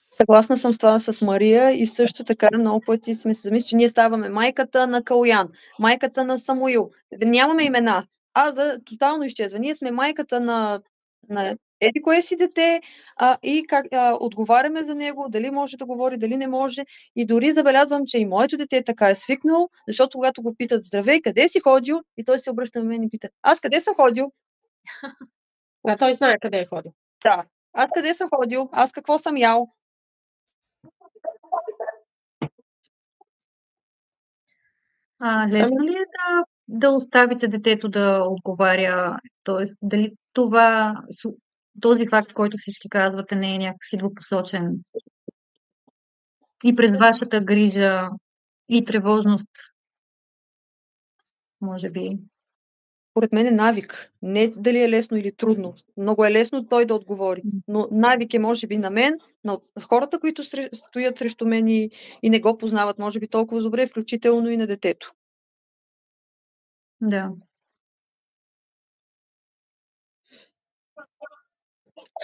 Съгласна съм с това с Мария и също така много пъти сме се замислили, че ние ставаме майката на Калуян, майката на Самуил. Нямаме имена. Тотално изчезва. Ние сме майката на еди кое си дете и как отговаряме за него, дали може да говори, дали не може. И дори забелязвам, че и моето дете така е свикнало, защото когато го питат: здравей, къде си ходил? И той се обръща на мен и пита: аз къде съм ходил? Да, той знае къде е ходил. Да. Аз къде съм ходил? Аз какво съм ял? Лесно ли е да оставите детето да отговаря? Тоест, дали този факт, който всички казвате, не е някакси двупосочен? И през вашата грижа и тревожност, може би. Според мен е навик. Не дали е лесно или трудно. Много е лесно той да отговори. Но навик е, може би, на мен, на хората, които стоят срещу мен и не го познават, може би, толкова добре, включително и на детето. Да.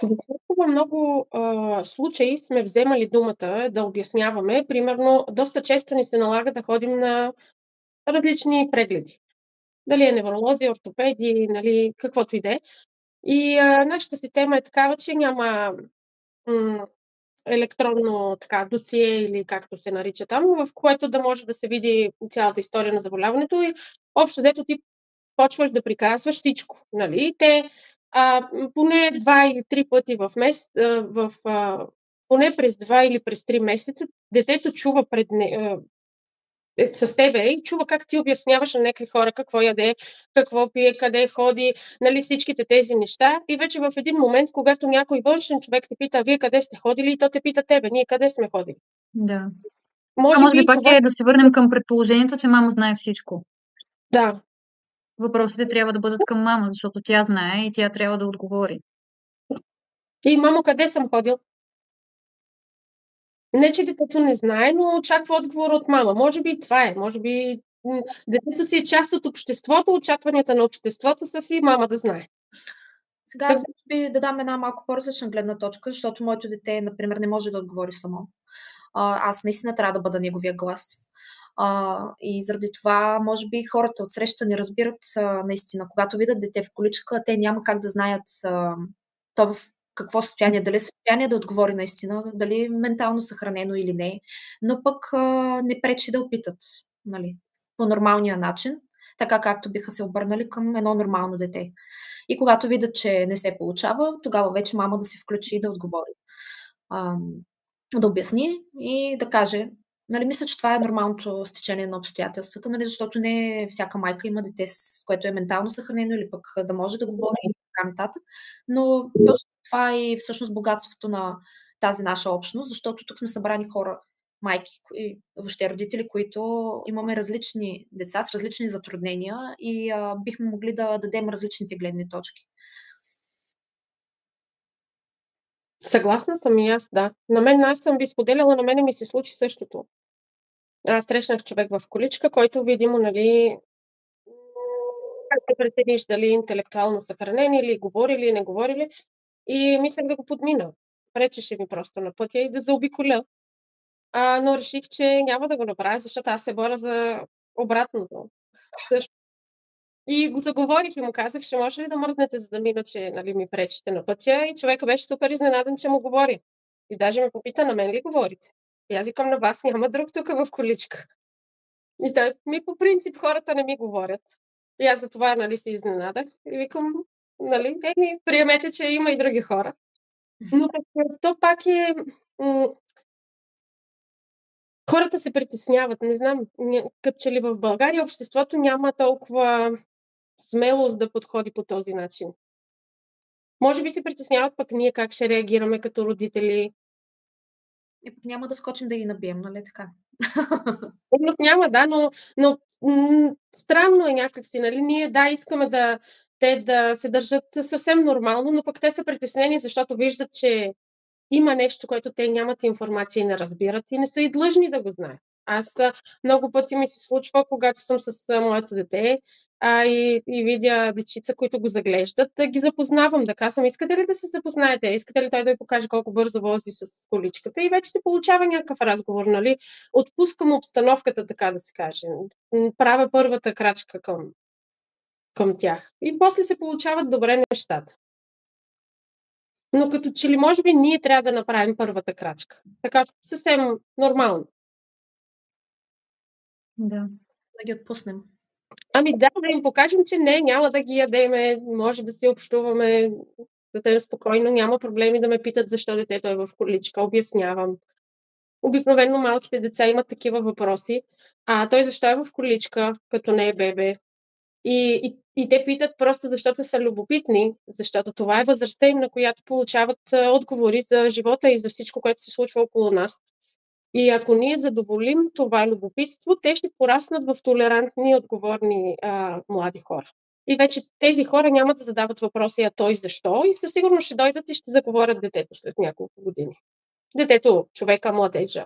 В много случаи сме вземали думата да обясняваме. Примерно, доста често ни се налага да ходим на различни прегледи. Дали е невролози, ортопеди, нали, каквото и да е. И нашата система е такава, че няма електронно досие или както се нарича там, в което да може да се види цялата история на заболяването и общо дето ти почваш да приказваш всичко. Нали? Те поне 2 или 3 пъти в месец, поне през 2 или през 3 месеца, детето чува с тебе и чува как ти обясняваш на някакви хора какво яде, какво пие, къде ходи, нали, всичките тези неща. И вече в един момент, когато някой външен човек те пита: вие къде сте ходили, и то те пита тебе: ние къде сме ходили. Да. Може би пак това... е да се върнем към предположението, че мама знае всичко. Да. Въпросите трябва да бъдат към мама, защото тя знае и тя трябва да отговори. И мамо, къде съм ходил? Не, че детето не знае, но очаква отговор от мама. Може би това е. Може би детето си е част от обществото, очакванията на обществото са си мама да знае. Сега аз би да дам една малко по-различна гледна точка, защото моето дете, например, не може да отговори само. Аз наистина трябва да бъда неговия глас. И заради това, може би, хората отсреща не разбират наистина. Когато видят дете в количка, те няма как да знаят то в какво състояние, дали е състояние да отговори наистина, дали е ментално съхранено или не, но пък не пречи да опитат, нали, по нормалния начин, така както биха се обърнали към едно нормално дете. И когато видят, че не се получава, тогава вече мама да се включи и да отговори. Да обясни и да каже. Нали, мисля, че това е нормалното стечение на обстоятелствата, нали, защото не всяка майка има дете, което е ментално съхранено или пък да може да говори и така нататък. Но точно това е всъщност богатството на тази наша общност, защото тук сме събрани хора, майки и въобще родители, които имаме различни деца с различни затруднения и бихме могли да дадем различните гледни точки. Съгласна съм и аз, да. Аз съм ви споделяла, на мене ми се случи същото. Аз срещнах човек в количка, който видимо, нали, как да прецениш дали интелектуално съхранен или говори или не говорили. И мислех да го подмина. Пречеше ми просто на пътя и да заобиколя. Но реших, че няма да го направя, защото аз се боря за обратното. И го заговорих и му казах: ще може ли да мръднете, за да мина, че, нали, ми пречите на пътя? И човека беше супер изненадан, че му говори. И даже ме попита: на мен ли говорите? И аз викам: на вас няма друг тук в количка. И той: по принцип хората не ми говорят. И аз за това, нали, се изненадах. И викам: нали, приемете, че има и други хора. Но то пак е... хората се притесняват. Не знам, като че ли в България обществото няма толкова смелост да подходи по този начин. Може би се притесняват пък ние как ще реагираме като родители. И пък няма да скочим да ги набием, нали така? Няма, да, но странно е някакси, нали? Ние, да, искаме те да се държат съвсем нормално, но пък те са притеснени, защото виждат, че има нещо, което те нямат информация и не разбират и не са и длъжни да го знаят. Аз много пъти ми се случва, когато съм с моето дете и видя дечица, които го заглеждат, да ги запознавам, да казвам: искате ли да се запознаете? Искате ли той да ви покаже колко бързо вози с количката? И вече ще получава някакъв разговор, нали? Отпускам обстановката, така да се каже. Правя първата крачка към тях. И после се получават добре нещата. Но като че ли може би ние трябва да направим първата крачка. Така съвсем нормално. Да. Да ги отпуснем. Ами да им покажем, че не, няма да ги ядеме, може да си общуваме съвсем спокойно, няма проблеми да ме питат защо детето е в количка, обяснявам. Обикновено малките деца имат такива въпроси. Той защо е в количка, като не е бебе? И те питат просто защото са любопитни, защото това е възрастта им, на която получават отговори за живота и за всичко, което се случва около нас. И ако ние задоволим това любопитство, те ще пораснат в толерантни и отговорни млади хора. И вече тези хора няма да задават въпроси: а той защо? И със сигурност ще дойдат и ще заговорят детето след няколко години. Детето, човека, младежа.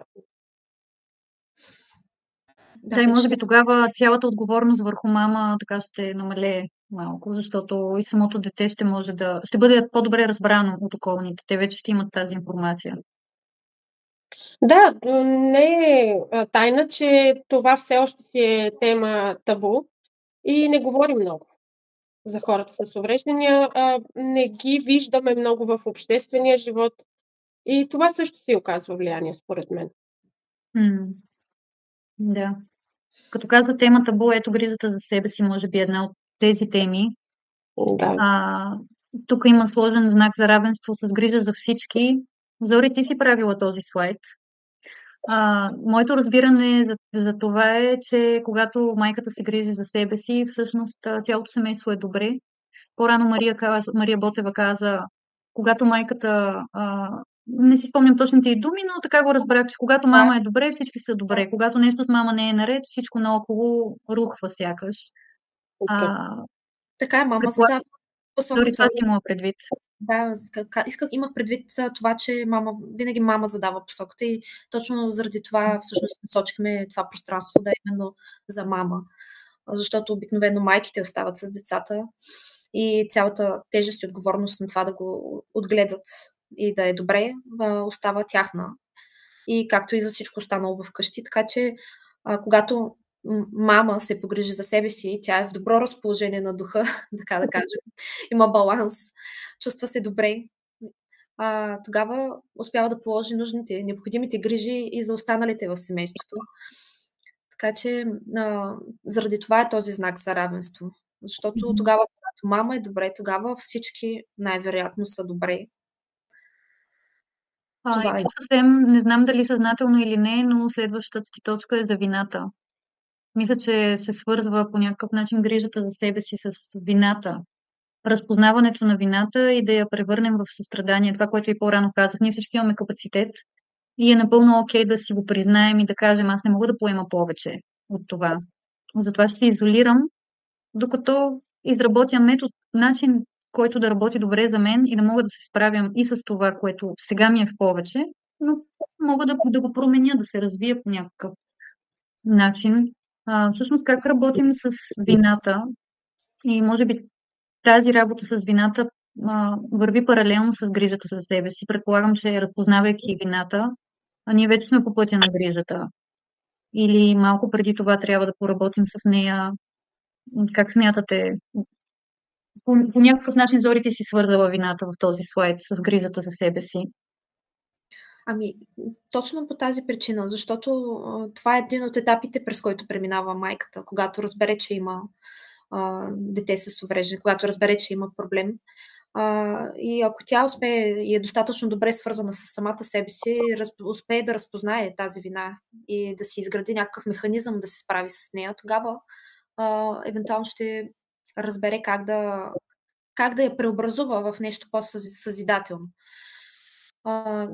Да, и може би тогава цялата отговорност върху мама така ще намалее малко, защото и самото дете ще бъде по-добре разбрано от околните. Те вече ще имат тази информация. Да, не е тайна, че това все още си е тема табу и не говорим много за хората с увреждания. Не ги виждаме много в обществения живот и това също си оказва влияние, според мен. Да. Като каза тема табу, ето грижата за себе си може би е една от тези теми. Да. Тук има сложен знак за равенство с грижа за всички. Зори, ти си правила този слайд. Моето разбиране за това е, че когато майката се грижи за себе си, всъщност цялото семейство е добре. По-рано Мария Ботева каза, когато майката, не си спомням точните й думи, но така го разбрах, че когато мама е добре, всички са добре. Когато нещо с мама не е наред, всичко наоколо рухва сякаш. Така е, мама задава посоката. Дори това си имала предвид. Да, имах предвид това, че винаги мама задава посоката и точно заради това всъщност насочихме това пространство да е именно за мама. Защото обикновено майките остават с децата и цялата тежест и отговорност на това да го отгледат и да е добре, остава тяхна. И както и за всичко останало вкъщи. Така че, когато мама се погрижи за себе си, тя е в добро разположение на духа, така да кажем, има баланс, чувства се добре, тогава успява да положи нужните, необходимите грижи и за останалите в семейството. Така че заради това е този знак за равенство. Защото тогава, когато мама е добре, тогава всички най-вероятно са добре. Това съвсем не знам дали съзнателно или не, но следващата ти точка е за вината. Мисля, че се свързва по някакъв начин грижата за себе си с вината. Разпознаването на вината и да я превърнем в състрадание. Това, което и по-рано казах, ние всички имаме капацитет и е напълно окей да си го признаем и да кажем: аз не мога да поема повече от това. Затова ще се изолирам, докато изработя метод, начин, който да работи добре за мен и да мога да се справям и с това, което сега ми е в повече, но мога да го променя, да се развия по някакъв начин. Всъщност как работим с вината и може би тази работа с вината върви паралелно с грижата за себе си. Предполагам, че разпознавайки вината, ние вече сме по пътя на грижата. Или малко преди това трябва да поработим с нея. Как смятате? По някакъв начин Зори ти си свързала вината в този слайд с грижата за себе си. Точно по тази причина, защото това е един от етапите, през който преминава майката, когато разбере, че има дете с увреждане, когато разбере, че има проблем. И ако тя успее и е достатъчно добре свързана с самата себе си, успее да разпознае тази вина и да си изгради някакъв механизъм да се справи с нея, тогава евентуално ще разбере как да я преобразува в нещо по-съзидателно.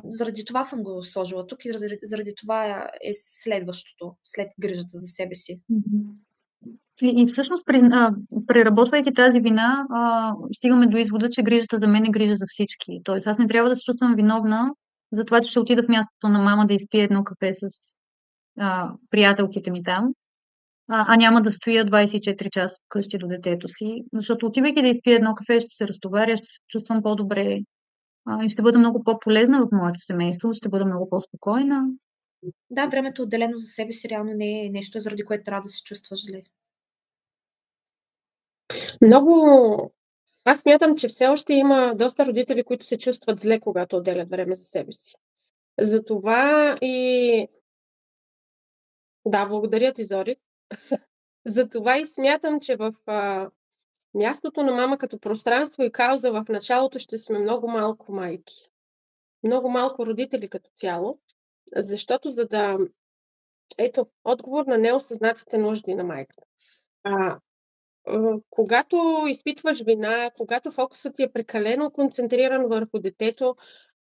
Заради това съм го сложила тук и заради това е следващото, след грижата за себе си. И всъщност, преработвайки тази вина, стигаме до извода, че грижата за мен е грижа за всички. Тоест, аз не трябва да се чувствам виновна за това, че ще отида в мястото на мама да изпия едно кафе с приятелките ми там, а няма да стоя 24 часа вкъщи до детето си, защото отивайки да изпия едно кафе, ще се разтоваря, ще се чувствам по-добре и ще бъда много по-полезна в моето семейство, ще бъда много по-спокойна. Да, времето отделено за себе си реално не е нещо, заради което трябва да се чувстваш зле. Аз смятам, че все още има доста родители, които се чувстват зле, когато отделят време за себе си. Затова и... Да, благодаря ти, Зори. Затова и смятам, че в мястото на мама като пространство и кауза в началото ще сме много малко майки. Много малко родители като цяло, защото ето, отговор на неосъзнатите нужди на майката. Когато изпитваш вина, когато фокусът ти е прекалено концентриран върху детето,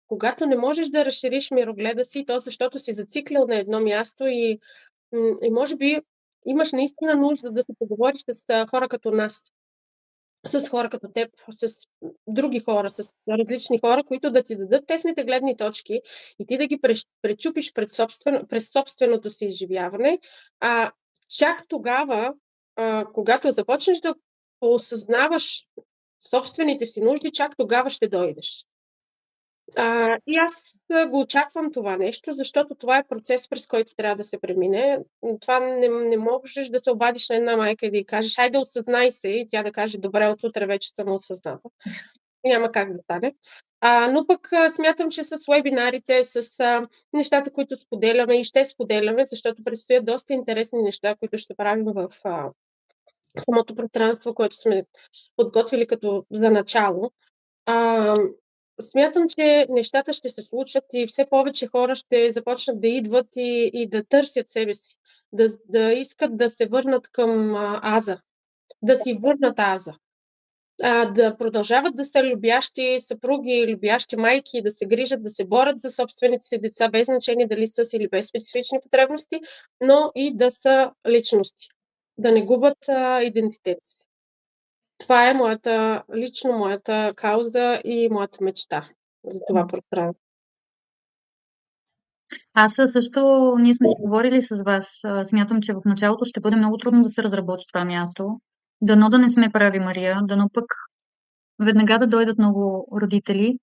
когато не можеш да разшириш мирогледа си, то защото си зациклил на едно място и може би имаш наистина нужда да се поговориш с хора като нас, с хора като теб, с други хора, с различни хора, които да ти дадат техните гледни точки и ти да ги пречупиш през собственото си изживяване. Чак тогава, когато започнеш да осъзнаваш собствените си нужди, чак тогава ще дойдеш. И аз го очаквам това нещо, защото това е процес, през който трябва да се премине. Това не можеш да се обадиш на една майка и да й кажеш, хайде осъзнай се, и тя да каже, добре, от утре вече съм осъзната. Няма как да стане. Но пък смятам, че с вебинарите, с нещата, които споделяме и ще споделяме, защото предстоят доста интересни неща, които ще правим в самото пространство, което сме подготвили като за начало. Смятам, че нещата ще се случат и все повече хора ще започнат да идват и да търсят себе си, да искат да се върнат към аза, да си върнат аза, да продължават да са любящи съпруги, любящи майки, да се грижат, да се борят за собствените си деца, без значение дали са или без специфични потребности, но и да са личности, да не губят идентитет си. Това е моята кауза и моята мечта за това пространство. Аз също, ние сме си говорили с вас. Смятам, че в началото ще бъде много трудно да се разработи това място. Дано да не сме прави, Мария, дано пък веднага да дойдат много родители,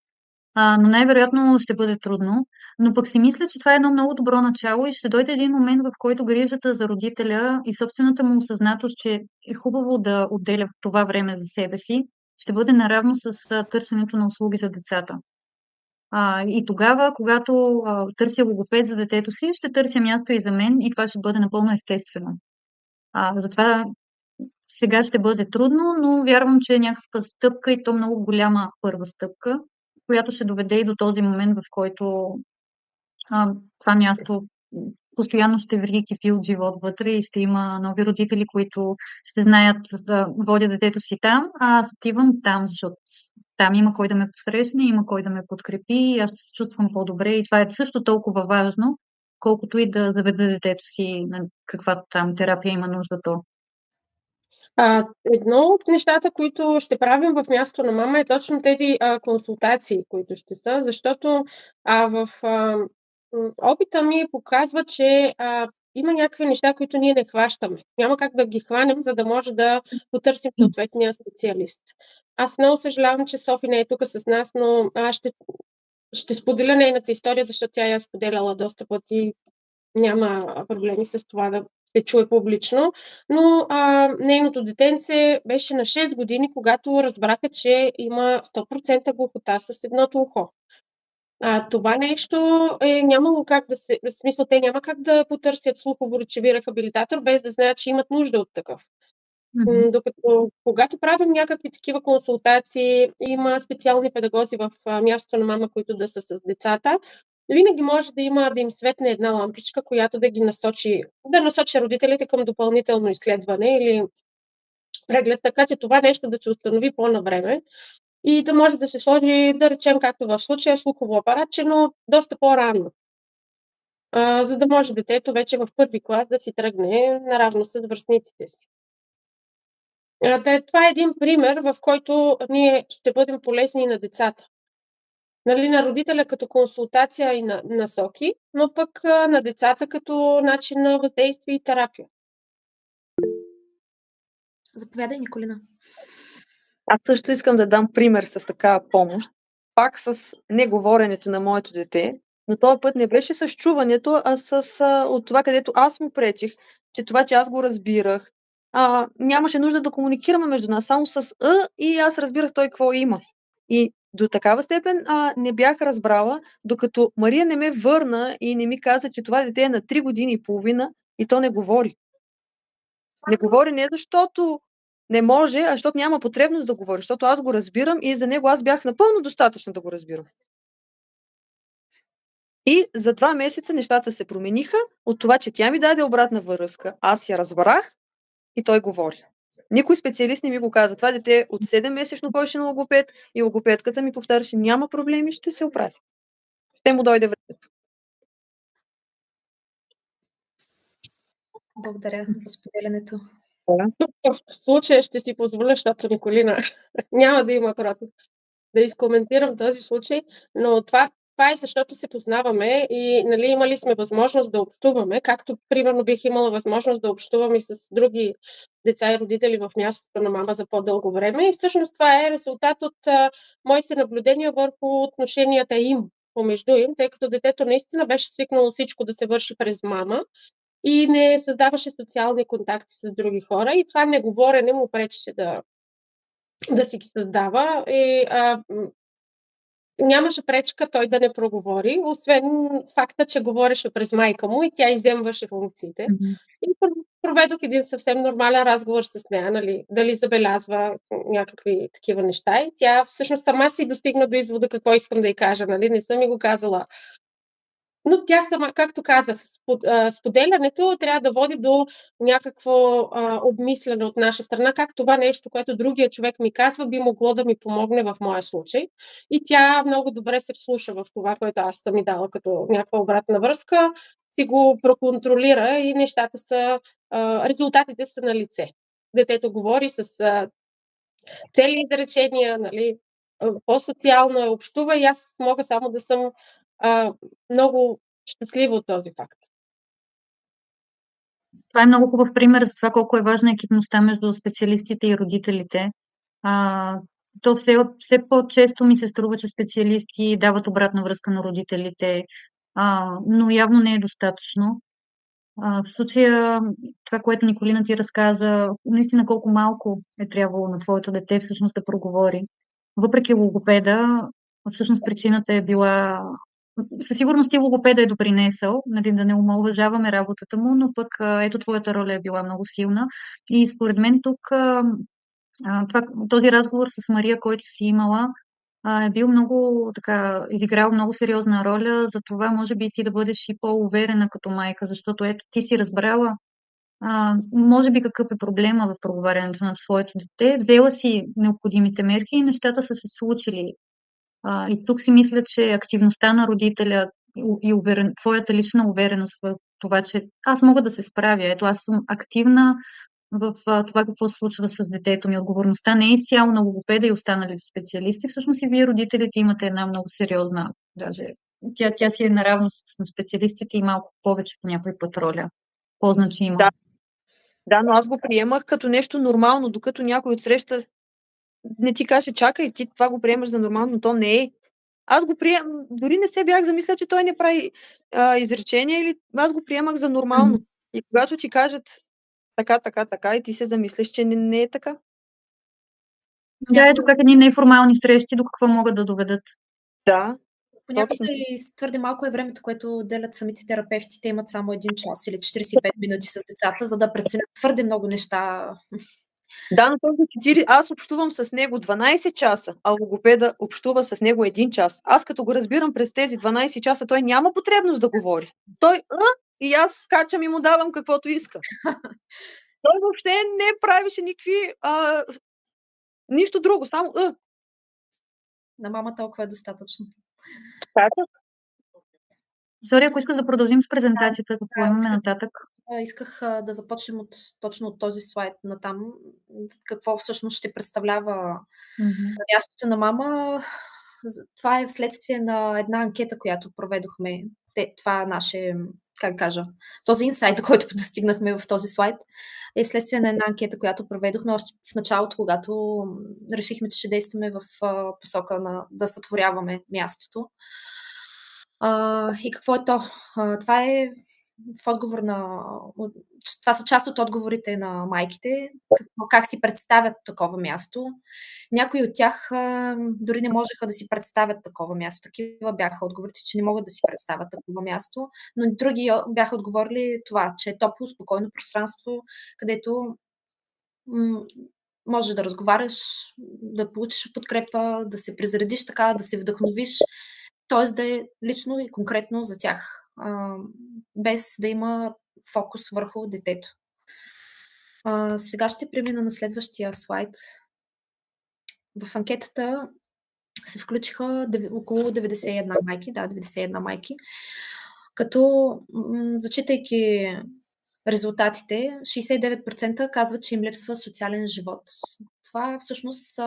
но най-вероятно ще бъде трудно. Но пък си мисля, че това е едно много добро начало и ще дойде един момент, в който грижата за родителя и собствената му осъзнатост, че е хубаво да отделя това време за себе си, ще бъде наравно с търсенето на услуги за децата. И тогава, когато търся логопед за детето си, ще търся място и за мен и това ще бъде напълно естествено. Затова сега ще бъде трудно, но вярвам, че е някаква стъпка и то много голяма първа стъпка, която ще доведе и до този момент, в който това място постоянно ще ври кефил живот вътре и ще има нови родители, които ще знаят да водя детето си там, а аз отивам там, защото там има кой да ме посрещне, има кой да ме подкрепи и аз ще се чувствам по-добре и това е също толкова важно, колкото и да заведа детето си на каквато там терапия има нужда то. Едно от нещата, които ще правим в мястото на мама е точно тези консултации, които ще са, защото в опита ми показва, че има някакви неща, които ние не хващаме. Няма как да ги хванем, за да може да потърсим съответния специалист. Аз много съжалявам, че Софи не е тук с нас, но ще споделя нейната история, защото тя я споделяла доста пъти. Няма проблеми с това да се чуе публично, но нейното детенце беше на 6 години, когато разбраха, че има 100% глухота с едното ухо. Това нещо е нямало как в смисъл, те няма как да потърсят слухово-речеви рехабилитатор, без да знаят, че имат нужда от такъв. Докато когато правим някакви такива консултации, има специални педагози в мястото на мама, които да са с децата, винаги може да им светне една лампичка, която да насочи родителите към допълнително изследване или преглед, така че това нещо да се установи по-навреме и да може да се сложи, да речем, както в случая, слухово апаратче, но доста по-рано. За да може детето вече в първи клас да си тръгне наравно с връстниците си. Това е един пример, в който ние ще бъдем полезни на децата. Нали, на родителя като консултация и насоки, но пък на децата като начин на въздействие и терапия. Заповядай, Николина. Аз също искам да дам пример с такава помощ. Пак с неговоренето на моето дете, но този път не беше с чуването, а от това, където аз му пречих, че това, че аз го разбирах, нямаше нужда да комуникираме между нас, само с и аз разбирах той какво има. И до такава степен не бях разбрала, докато Мария не ме върна и не ми каза, че това дете е на 3 години и половина и то не говори. Не говори не защото не може, а защото няма потребност да говори, защото аз го разбирам и за него аз бях напълно достатъчна да го разбирам. И за 2 месеца нещата се промениха от това, че тя ми даде обратна връзка. Аз я разбрах и той говори. Никой специалист не ми го каза. Това дете от 7-месечно ходеше на логопед и логопедката ми повтаряше: няма проблеми, ще се оправи. Ще му дойде времето. Благодаря за споделянето. В случая ще си позволя, защото Николина няма да има против, да изкоментирам този случай, но това е защото се познаваме и нали, имали сме възможност да общуваме, както примерно бих имала възможност да общувам и с други деца и родители в мястото на мама за по-дълго време. И всъщност това е резултат от моите наблюдения върху отношенията им помежду им, тъй като детето наистина беше свикнало всичко да се върши през мама и не създаваше социални контакти с други хора и това неговорене му пречеше да си ги създава и нямаше пречка той да не проговори, освен факта, че говореше през майка му и тя изземваше функциите. И проведох един съвсем нормален разговор с нея, нали, дали забелязва някакви такива неща и тя всъщност сама си достигна до извода какво искам да й кажа, нали, не съм ми го казала. Но тя сама, както казах, споделянето трябва да води до някакво обмисляне от наша страна, как това нещо, което другия човек ми казва, би могло да ми помогне в моя случай. И тя много добре се вслуша в това, което аз съм ми дала като някаква обратна връзка, си го проконтролира и нещата са, резултатите са на лице. Детето говори с цели изречения, нали, по-социално е, общува и аз мога само да съм много щастлива от този факт. Това е много хубав пример за това колко е важна екипността между специалистите и родителите. То все по-често ми се струва, че специалисти дават обратна връзка на родителите, но явно не е достатъчно. В случая, това, което Николина ти разказа, наистина колко малко е трябвало на твоето дете всъщност да проговори. Въпреки логопеда, всъщност причината е била... Със сигурност и логопеда е допринесъл, нали, да не омаловажаваме работата му, но пък ето твоята роля е била много силна. И според мен тук този разговор с Мария, който си имала, е бил много така, изиграл много сериозна роля, за това може би ти да бъдеш и по-уверена като майка, защото ето ти си разбрала може би какъв е проблема в проговарянето на своето дете, взела си необходимите мерки и нещата са се случили. И тук си мисля, че активността на родителя и твоята лична увереност в това, че аз мога да се справя, ето аз съм активна в това какво се случва с детето ми. Отговорността не е изцяло на логопеда и останалите специалисти. Всъщност и вие, родителите, имате една много сериозна, даже тя си е наравно с специалистите и малко повече по някой път роля. По-значима. Да, но аз го приемах като нещо нормално, докато някой отсреща не ти каже: чакай, ти това го приемаш за нормално, но то не е. Аз го приемам, дори не се бях замисля, че той не прави изречения, или аз го приемах за нормално. И когато ти кажат така, и ти се замислиш, че не е така. Да, ето как едни неформални срещи до какво могат да доведат. Да. Понякога и твърде малко е времето, което делят самите терапевти. Те имат само 1 час или 45 минути с децата, за да преценят твърде много неща. Да, но този аз общувам с него 12 часа, а логопеда общува с него 1 час. Аз като го разбирам през тези 12 часа, той няма потребност да говори. Той и аз скачам и му давам каквото иска. Той въобще не правише никакви нищо друго, само На мама толкова е достатъчно. Сори, ако искаш да продължим с презентацията, какво имаме нататък? Исках да започнем точно от този слайд натам. Какво всъщност ще представлява мястото на мама това е вследствие на една анкета, която проведохме. Това наше, как кажа, този инсайт, който достигнахме в този слайд, е следствие на една анкета, която проведохме още в началото, когато решихме, че ще действаме в посока на да сътворяваме мястото. И какво е то? Това е в отговор на... Това са част от отговорите на майките, как си представят такова място. Някои от тях дори не можеха да си представят такова място. Такива бяха отговорите, че не могат да си представят такова място, но други бяха отговорили това, че е топло, спокойно пространство, където можеш да разговаряш, да получиш подкрепа, да се презаредиш така, да се вдъхновиш, т.е. да е лично и конкретно за тях, без да има фокус върху детето. Сега ще премина на следващия слайд. В анкетата се включиха около 91 майки, 91 майки, като зачитайки резултатите, 69% казват, че им липсва социален живот. Това всъщност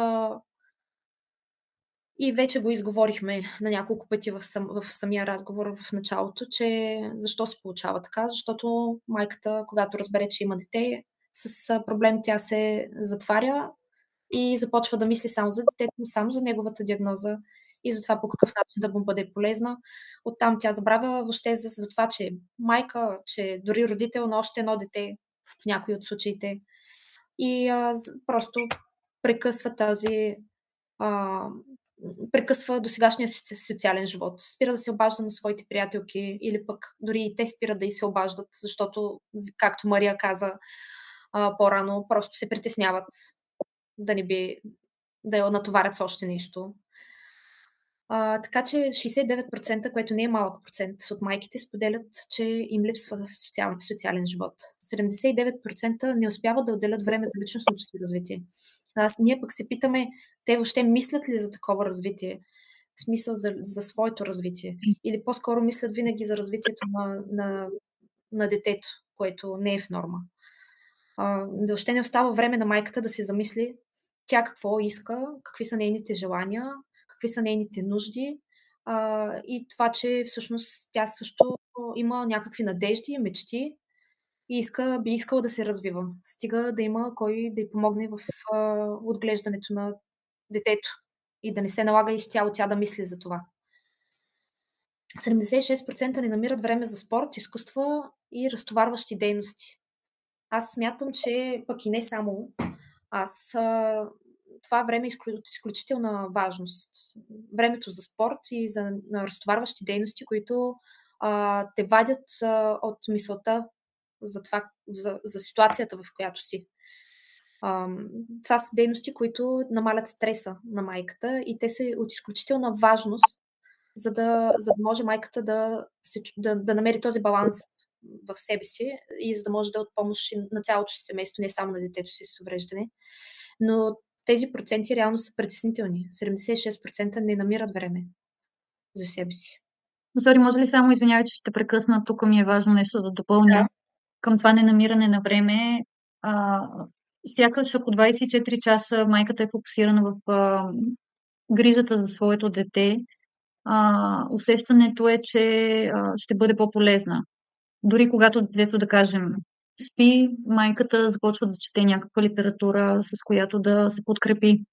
и вече го изговорихме на няколко пъти в самия разговор в началото, че защо се получава така? Защото майката, когато разбере, че има дете с проблем, тя се затваря и започва да мисли само за детето, само за неговата диагноза и за това по какъв начин да му бъде полезна. Оттам тя забравя въобще за това, че майка, че дори родител на още едно дете в някои от случаите. И просто прекъсва прекъсва досегашния социален живот. Спира да се обажда на своите приятелки или пък дори и те спират да й се обаждат, защото, както Мария каза по-рано, просто се притесняват да я натоварят с още нещо. Така че 69%, което не е малък процент от майките, споделят, че им липсва социален живот. 79% не успяват да отделят време за личностното си развитие. Ние пък се питаме, те въобще мислят ли за такова развитие? В смисъл за своето развитие? Или по-скоро мислят винаги за развитието на детето, което не е в норма. Въобще не остава време на майката да се замисли тя какво иска, какви са нейните желания, какви са нейните нужди и това, че всъщност тя също има някакви надежди, мечти и би искала да се развива. Стига да има кой да й помогне в отглеждането на детето и да не се налага изцяло тя да мисли за това. 76% не намират време за спорт, изкуства и разтоварващи дейности. Аз смятам, че пък и не само това време е от изключителна важност. Времето за спорт и за разтоварващи дейности, които те вадят от мисълта за ситуацията, в която си. Това са дейности, които намалят стреса на майката и те са от изключителна важност, за да може майката да намери този баланс в себе си и за да може да е от помощ на цялото си семейство, не само на детето си с увреждане. Но тези проценти реално са притеснителни. 76% не намират време за себе си. Сори, може ли само, извинявай, че ще прекъсна, тук ми е важно нещо да допълня към това ненамиране на време. Сякаш ако 24 часа майката е фокусирана в грижата за своето дете, усещането е, че ще бъде по-полезна. Дори когато детето, да кажем, спи, майката започва да чете някаква литература, с която да се подкрепи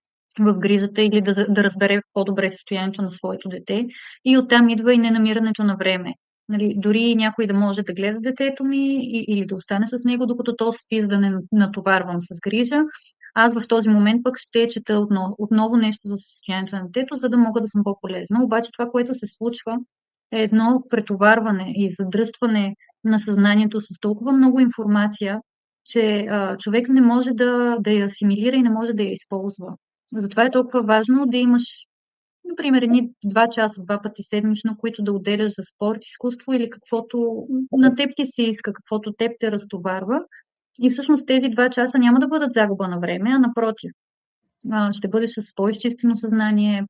в грижата или да разбере по-добре състоянието на своето дете. И оттам идва и ненамирането на време. Нали, дори някой да може да гледа детето ми или да остане с него, докато то спи, за да не натоварвам с грижа. Аз в този момент пък ще чета отново нещо за състоянието на детето, за да мога да съм по-полезна. Обаче това, което се случва, е едно претоварване и задръстване на съзнанието с толкова много информация, че човек не може да я асимилира и не може да я използва. Затова е толкова важно да имаш, например, 2 часа, 2 пъти седмично, които да отделяш за спорт, изкуство или каквото на теб ти се иска, каквото теб те разтоварва. И всъщност тези 2 часа няма да бъдат загуба на време, а напротив. Ще бъдеш с по-изчистено съзнание,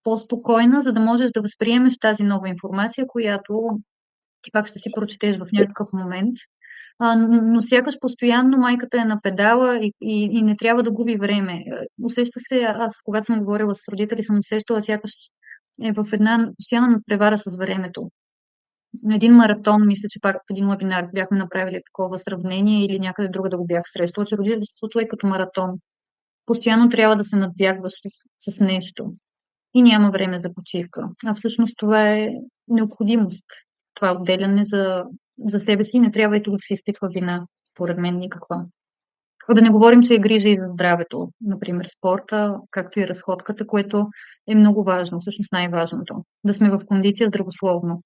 по-спокойна, за да можеш да възприемеш тази нова информация, която ти пак ще си прочетеш в някакъв момент. Но сякаш постоянно майката е на педала и не трябва да губи време. Усеща се, аз когато съм говорила с родители, съм усещала сякаш е в една постоянна надпревара с времето. Един маратон, мисля, че пак в един вебинар бяхме направили такова сравнение или някъде друга да го бях срещала, че родителството е като маратон. Постоянно трябва да се надбягваш с нещо и няма време за почивка. А всъщност това е необходимост. Това отделяне за себе си не трябва и тук да се изпитва вина, според мен никаква. Да не говорим, че е грижа и за здравето, например спорта, както и разходката, което е много важно, всъщност най-важното. Да сме в кондиция здравословно.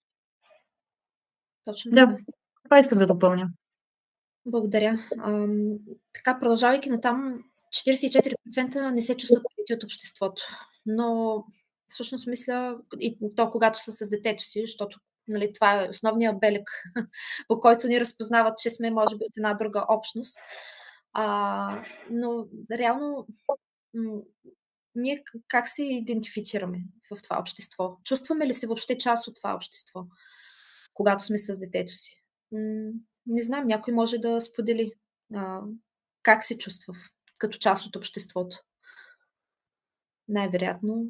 Точно Да, така. това исках да допълня. Благодаря. Така, продължавайки натам, 44% не се чувстват прияти от обществото. Но всъщност мисля, и то когато са с детето си, защото нали, това е основният белег, по който ни разпознават, че сме, може би, от една друга общност. Но реално ние как се идентифицираме в това общество? Чувстваме ли се въобще част от това общество, когато сме с детето си? Не знам, някой може да сподели как се чувства като част от обществото. Най-вероятно.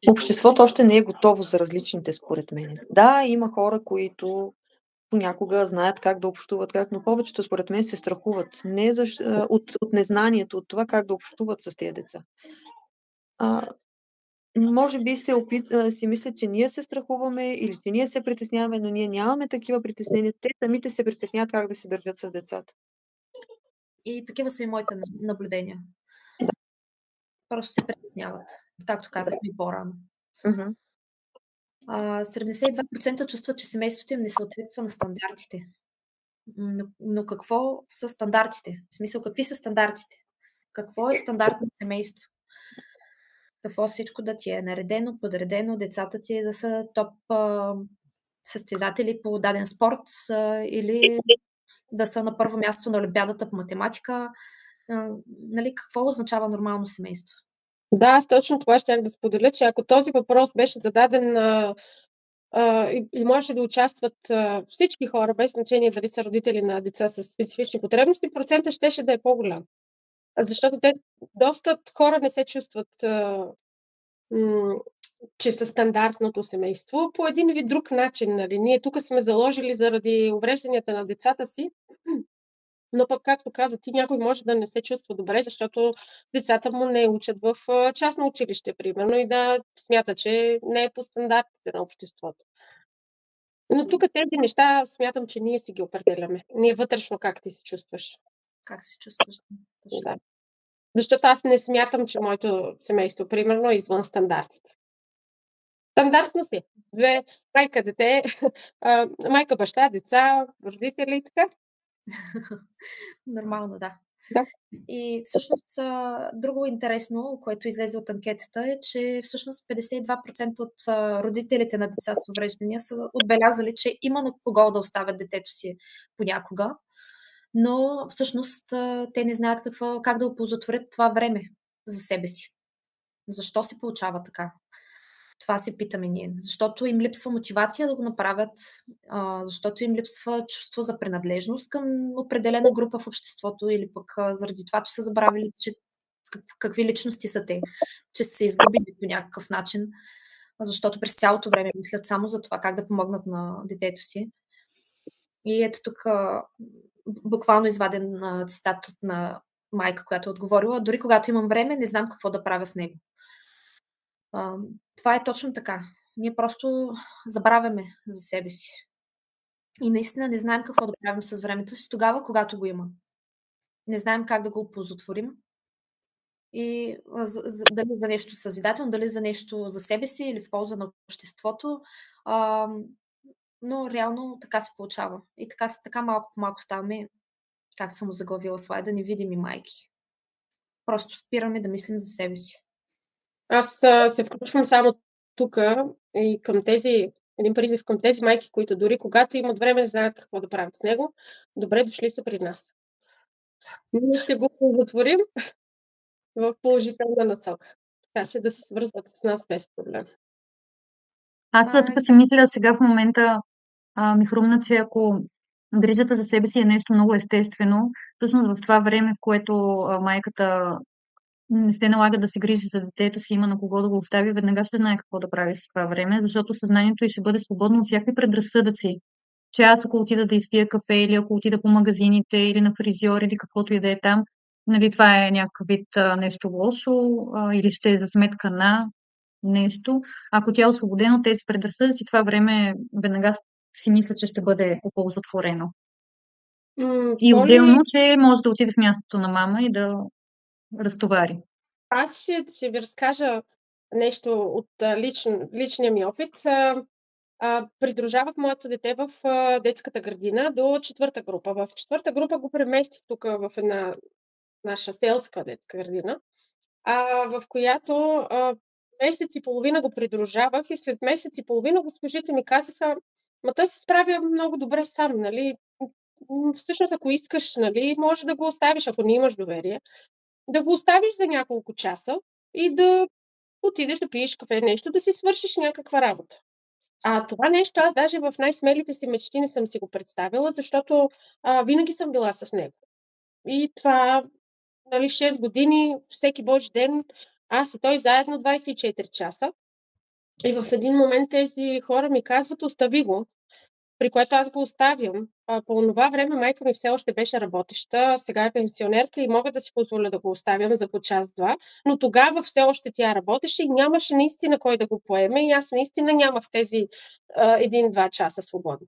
Обществото още не е готово за различните, според мен. Да, има хора, които понякога знаят как да общуват, но повечето, според мен, се страхуват. Не от незнанието, от това как да общуват с тези деца. Може би си мислят, че ние се страхуваме или че ние се притесняваме, но ние нямаме такива притеснения. Те самите се притесняват как да се държат с децата. И такива са и моите наблюдения. Да. Просто се притесняват, както казахме по-рано. 72% чувстват, че семейството им не съответства на стандартите. Но какво са стандартите? В смисъл, какви са стандартите? Какво е стандартно семейство? Какво всичко да ти е наредено, подредено, децата ти да са топ състезатели по даден спорт или да са на първо място на олимпиадата по математика. Нали, какво означава нормално семейство? Да, аз точно това щях да споделя, че ако този въпрос беше зададен и можеше да участват всички хора, без значение дали са родители на деца с специфични потребности, процентът щеше да е по-голям. Защото доста хора не се чувстват, че са стандартното семейство по един или друг начин. Нали? Ние тук сме заложили заради уврежданията на децата си, но пък, както каза ти, някой може да не се чувства добре, защото децата му не учат в частно училище, примерно, и да смята, че не е по стандартите на обществото. Но тук тези неща смятам, че ние си ги определяме. Ние вътрешно как ти се чувстваш. Как се чувстваш? Да. Защото аз не смятам, че моето семейство, примерно, е извън стандартите. Стандартно си. Майка, дете, майка, баща, деца, родители и така. Нормално, да. Да. И всъщност друго интересно, което излезе от анкетата е, че всъщност 52% от родителите на деца с увреждания са отбелязали, че има на кого да оставят детето си понякога, но всъщност те не знаят как да оползотворят това време за себе си. Защо се получава така? Това се питаме ние. Защото им липсва мотивация да го направят, защото им липсва чувство за принадлежност към определена група в обществото или пък заради това, че са забравили, че какви личности са те, че са се изгубили по някакъв начин, защото през цялото време мислят само за това как да помогнат на детето си. И ето тук буквално изваден цитат на майка, която е отговорила: дори когато имам време, не знам какво да правя с него. Това е точно така. Ние просто забравяме за себе си. И наистина не знаем какво да правим с времето си тогава, когато го има. Не знаем как да го оползотворим. И дали за нещо съзидателно, дали за нещо за себе си или в полза на обществото. Но реално така се получава. И така малко по малко ставаме, как съм заглавила слайда, невидими майки. Просто спираме да мислим за себе си. Аз се включвам само тук и към един призив към тези майки, които дори когато имат време, не знаят какво да правят с него. Добре дошли са при нас. Ние ще го затворим в положителна насока. Така че да се свързват с нас без проблем. Аз тук си мисля сега в момента, ми хрумна, че ако грижата за себе си е нещо много естествено, всъщност в това време, в което майката не се налага да се грижи за детето си, има на кого да го остави, веднага ще знае какво да прави с това време, защото съзнанието й ще бъде свободно от всякакви предразсъдъци. Че аз ако отида да изпия кафе или ако отида по магазините или на фризьор или каквото и да е там, нали, това е някакъв вид нещо лошо или ще е за сметка на нещо. Ако тя е освободена от тези предразсъдъци, това време веднага си мисля, че ще бъде оползотворено. И отделно, че може да отиде в мястото на мама и да разтовари. Аз ще ви разкажа нещо от личния ми опит. Придружавах моето дете в детската градина до 4-та група. В 4-та група го преместих тук в една наша селска детска градина, в която месец и половина го придружавах и след месец и половина госпожите ми казаха: "Ма той се справя много добре сам, нали? Всъщност, ако искаш, нали, може да го оставиш, ако не имаш доверие, да го оставиш за няколко часа и да отидеш да пиеш кафе, нещо, да си свършиш някаква работа." Това нещо аз даже в най-смелите си мечти не съм си го представила, защото винаги съм била с него. И това, нали, 6 години, всеки божи ден, аз и той заедно 24 часа. И в един момент тези хора ми казват: "Остави го", при което аз го оставям. По онова време майка ми все още беше работеща, сега е пенсионерка и мога да си позволя да го оставям за по час-два, но тогава все още тя работеше и нямаше наистина кой да го поеме и аз наистина нямах тези 1-2 часа свободни.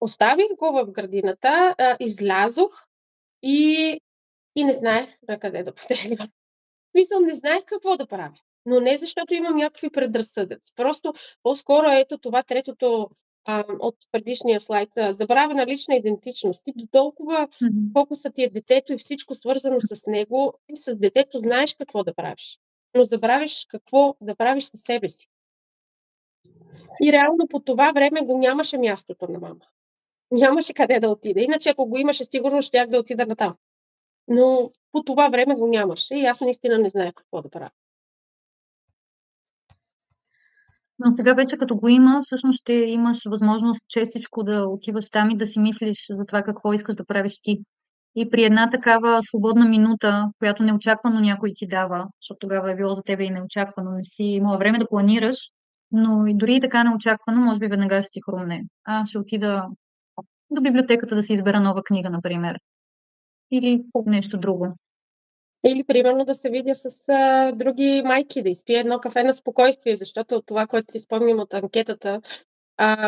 Оставих го в градината, излязох и не знаех накъде да потегля. Мисля, не знаех какво да правя, но не защото имам някакви предразсъдъци. Просто по-скоро ето това третото от предишния слайд, забравя на лична идентичност. Ти дотолкова фокусът ти е детето и всичко свързано с него, и с детето знаеш какво да правиш, но забравиш какво да правиш със себе си. И реално по това време го нямаше мястото на мама. Нямаше къде да отида. Иначе ако го имаше, сигурно щях да отида натам. Но по това време го нямаше и аз наистина не знаех какво да правя. Но сега вече като го има, всъщност ще имаш възможност честичко да отиваш там и да си мислиш за това какво искаш да правиш ти. И при една такава свободна минута, която неочаквано някой ти дава, защото тогава е било за тебе и неочаквано, не си имала време да планираш, но и дори и така неочаквано, може би веднага ще ти хрумне. Ще отида до библиотеката да си избера нова книга, например. Или нещо друго. Или, примерно, да се видя с други майки, да изпия едно кафе на спокойствие, защото от това, което си спомням от анкетата,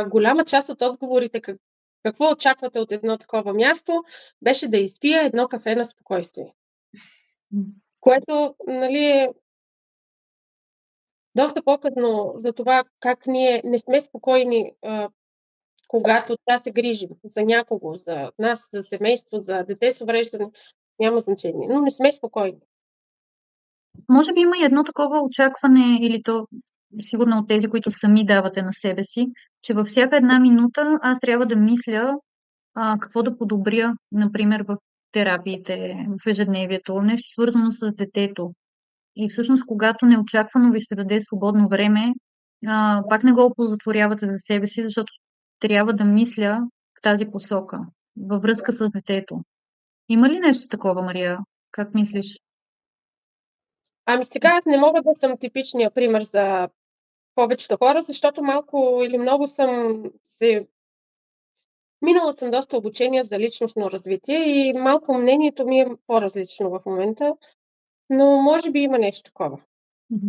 голяма част от отговорите какво очаквате от едно такова място, беше да изпия едно кафе на спокойствие. Което, нали, е доста по-късно за това как ние не сме спокойни, когато трябва да се грижим за някого, за нас, за семейство, за дете с увреждане, няма значение, но не сме спокойни. Може би има и едно такова очакване, или то сигурно от тези, които сами давате на себе си, че във всяка една минута аз трябва да мисля какво да подобря, например в терапиите, в ежедневието, нещо свързано с детето. И всъщност, когато неочаквано ви се даде свободно време, пак не го оползотворявате за себе си, защото трябва да мисля в тази посока, във връзка с детето. Има ли нещо такова, Мария? Как мислиш? Сега аз не мога да съм типичния пример за повечето хора, защото малко или много минала съм доста обучения за личностно развитие и малко мнението ми е по-различно в момента, но може би има нещо такова.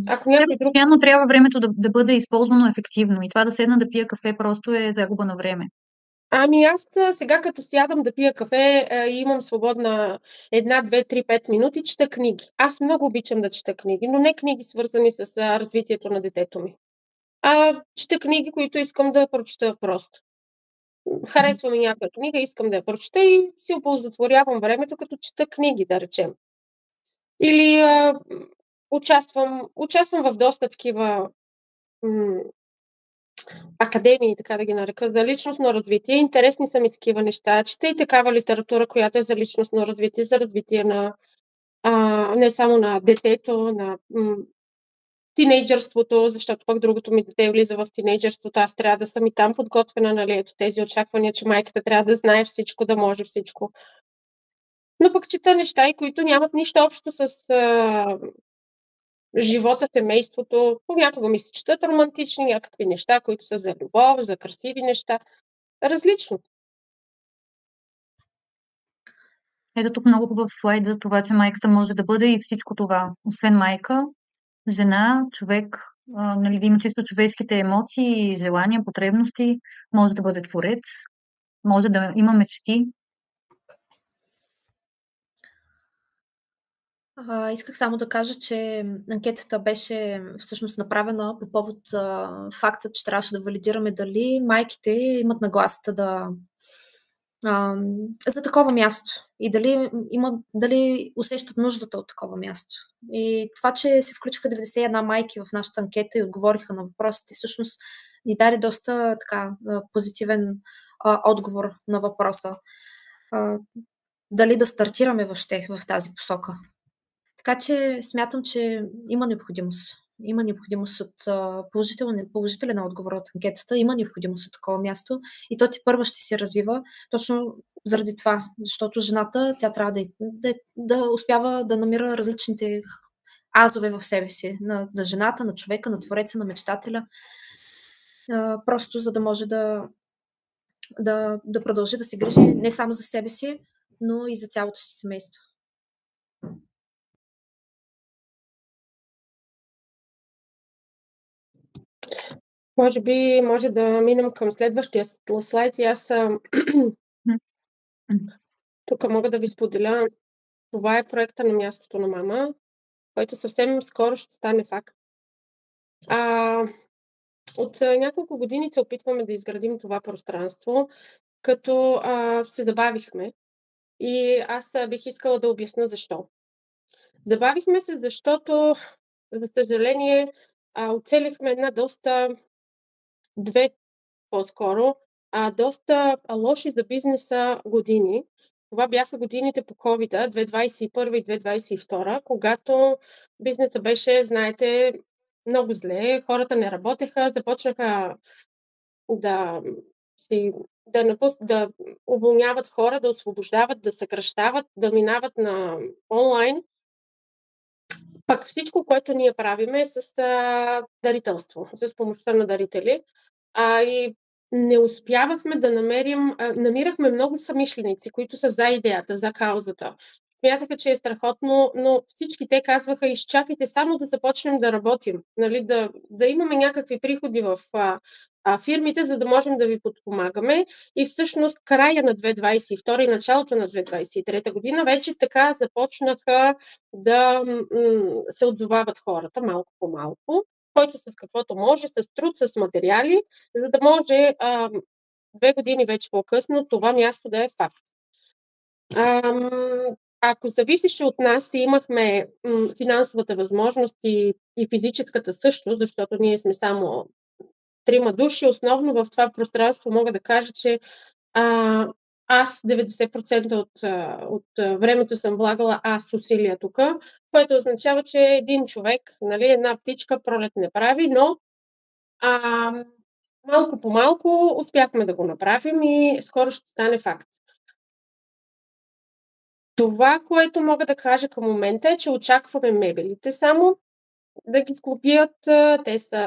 Ако някой друг... Постоянно трябва времето да бъде използвано ефективно и това да седна да пия кафе просто е загуба на време. Аз сега като сядам да пия кафе и имам свободна 1, 2, 3, 5 минути, чета книги. Аз много обичам да чета книги, но не книги свързани с развитието на детето ми. Чета книги, които искам да прочета просто. Харесва ми някаква книга, искам да я прочета и си оползотворявам времето, като чета книги, да речем. Или участвам в доста такива академии, така да ги нарека, за личностно развитие. Интересни са ми такива неща. Чета и такава литература, която е за личностно развитие, за развитие на не само на детето, на тинейджърството, защото пък другото ми дете влиза в тинейджърството, аз трябва да съм и там подготвена, нали, ето тези очаквания, че майката трябва да знае всичко, да може всичко. Но пък чета неща, и които нямат нищо общо с живота, семейството. Понякога ми се четат романтични някакви неща, които са за любов, за красиви неща. Различно. Ето тук много хубав слайд за това, че майката може да бъде и всичко това. Освен майка, жена, човек, нали, да има чисто човешките емоции, желания, потребности, може да бъде творец, може да има мечти. Исках само да кажа, че анкетата беше всъщност направена по повод факта, че трябваше да валидираме дали майките имат нагласата за такова място и дали усещат нуждата от такова място. И това, че се включиха 91 майки в нашата анкета и отговориха на въпросите, всъщност ни даде доста позитивен отговор на въпроса. Дали да стартираме въобще в тази посока. Така че смятам, че има необходимост. Има необходимост от положителен отговор от анкетата, има необходимост от такова място и то тепърва ще се развива точно заради това, защото жената, тя трябва да успява да намира различните азове в себе си, на жената, на човека, на твореца, на мечтателя, просто за да може да продължи да се грижи не само за себе си, но и за цялото си семейство. Може би може да минем към следващия слайд и аз тук мога да ви споделя. Това е проекта на мястото на мама, който съвсем скоро ще стане факт. От няколко години се опитваме да изградим това пространство, като се забавихме. И аз бих искала да обясня защо. Забавихме се, защото, за съжаление, оцелихме две по-скоро, доста лоши за бизнеса години. Това бяха годините по COVID-а, 2021 и 2022, когато бизнесът беше, знаете, много зле. Хората не работеха, започнаха да уволняват хора, да освобождават, да съкращават, да минават на онлайн. Пък всичко, което ние правиме е с дарителство, с помощта на дарители. И не успявахме да намирахме много съмишленици, които са за идеята, за каузата. Смятаха, че е страхотно, но всички те казваха: изчакайте само да започнем да работим, нали, да имаме някакви приходи в фирмите, за да можем да ви подпомагаме. И всъщност края на 2022 и началото на 2023 година вече така започнаха да се отзовават хората малко по малко, който с каквото може, с труд, с материали, за да може 2 години вече по-късно това място да е факт. Ако зависеше от нас и имахме финансовата възможност и физическата също, защото ние сме само 3 души, основно в това пространство мога да кажа, че аз 90% от времето съм влагала усилия тука, което означава, че един човек, нали, една птичка пролет не прави, но малко по малко успяхме да го направим и скоро ще стане факт. Това, което мога да кажа към момента е, че очакваме мебелите само да ги сглобят,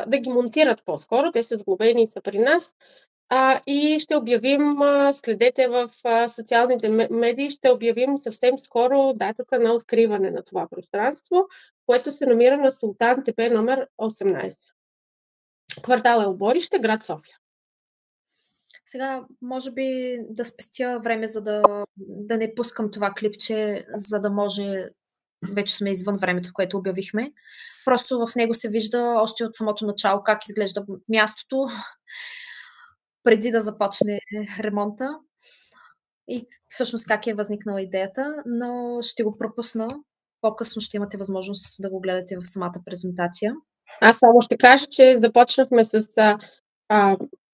да ги монтират по-скоро, те са сглобени и са при нас. И ще обявим, следете в социалните медии, ще обявим съвсем скоро датата на откриване на това пространство, което се намира на Султан Тепе номер 18. Квартал Елборище, град София. Сега, може би да спестя време, за да не пускам това клипче, за да може, вече сме извън времето, което обявихме. Просто в него се вижда още от самото начало как изглежда мястото, преди да започне ремонта и всъщност как е възникнала идеята, но ще го пропусна. По-късно ще имате възможност да го гледате в самата презентация. Аз само ще кажа, че започнахме с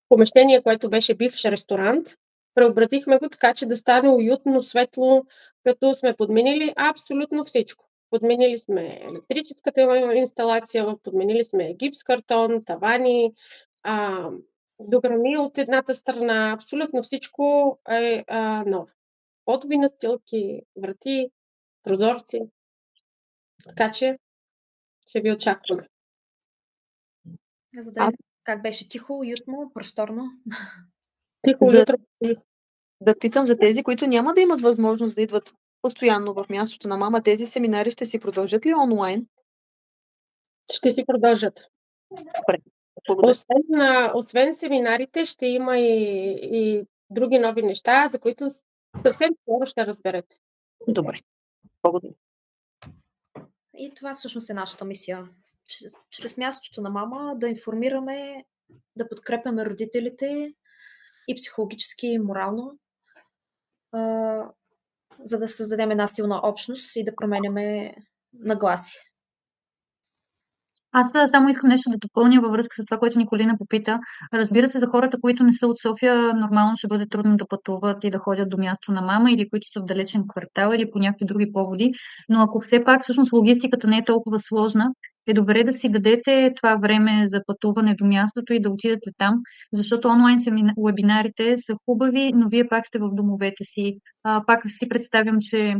помещение, което беше бивш ресторант. Преобразихме го така, че да стане уютно, светло, като сме подменили абсолютно всичко. Подменили сме електрическата инсталация, подменили сме гипс картон, тавани, дограми от едната страна, абсолютно всичко е ново. подови настилки, врати, прозорци. Така че ще ви очакваме. За да как беше тихо, уютно, просторно. Тихо, Да. утро. Да питам за тези, които няма да имат възможност да идват постоянно в мястото на мама, тези семинари ще си продължат ли онлайн? Ще си продължат. Добре. Благодаря. Освен семинарите, ще има и други нови неща, за които съвсем скоро ще разберете. Добре. Благодаря. И това всъщност е нашата мисия. Чрез мястото на мама да информираме, да подкрепяме родителите и психологически, и морално, за да създадем една силна общност и да променяме нагласи. Аз само искам нещо да допълня във връзка с това, което Николина попита. Разбира се, за хората, които не са от София, нормално ще бъде трудно да пътуват и да ходят до място на мама, или които са в далечен квартал, или по някакви други поводи. Но ако все пак всъщност логистиката не е толкова сложна, е добре да си дадете това време за пътуване до мястото и да отидете там, защото онлайн вебинарите са хубави, но вие пак сте в домовете си. Пак си представям, че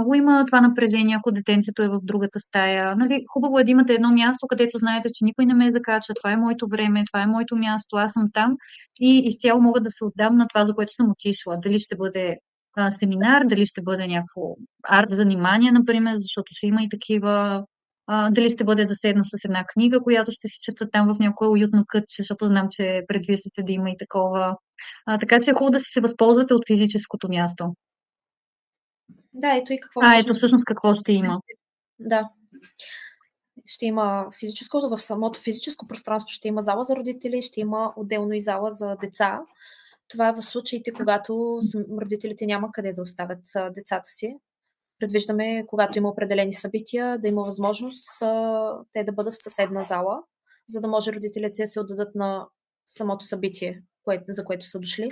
го има това напрежение, ако детенцето е в другата стая. Нали, хубаво е да имате едно място, където знаете, че никой не ме закача, това е моето време, това е моето място, аз съм там и изцяло мога да се отдам на това, за което съм отишла. Дали ще бъде семинар, дали ще бъде някакво арт занимание, например, защото ще има и такива. Дали ще бъде да седна с една книга, която ще си чета там в някое уютно кътче, защото знам, че предвиждате да има и такова. Така че е хубаво да се възползвате от физическото място. Да, ето и какво ето всъщност какво ще има. Да. Ще има физическото, в самото физическо пространство ще има зала за родители, ще има отделно и зала за деца. Това е в случаите, когато родителите няма къде да оставят децата си. Предвиждаме, когато има определени събития, да има възможност те да бъдат в съседна зала, за да може родителите да се отдадат на самото събитие, за което са дошли.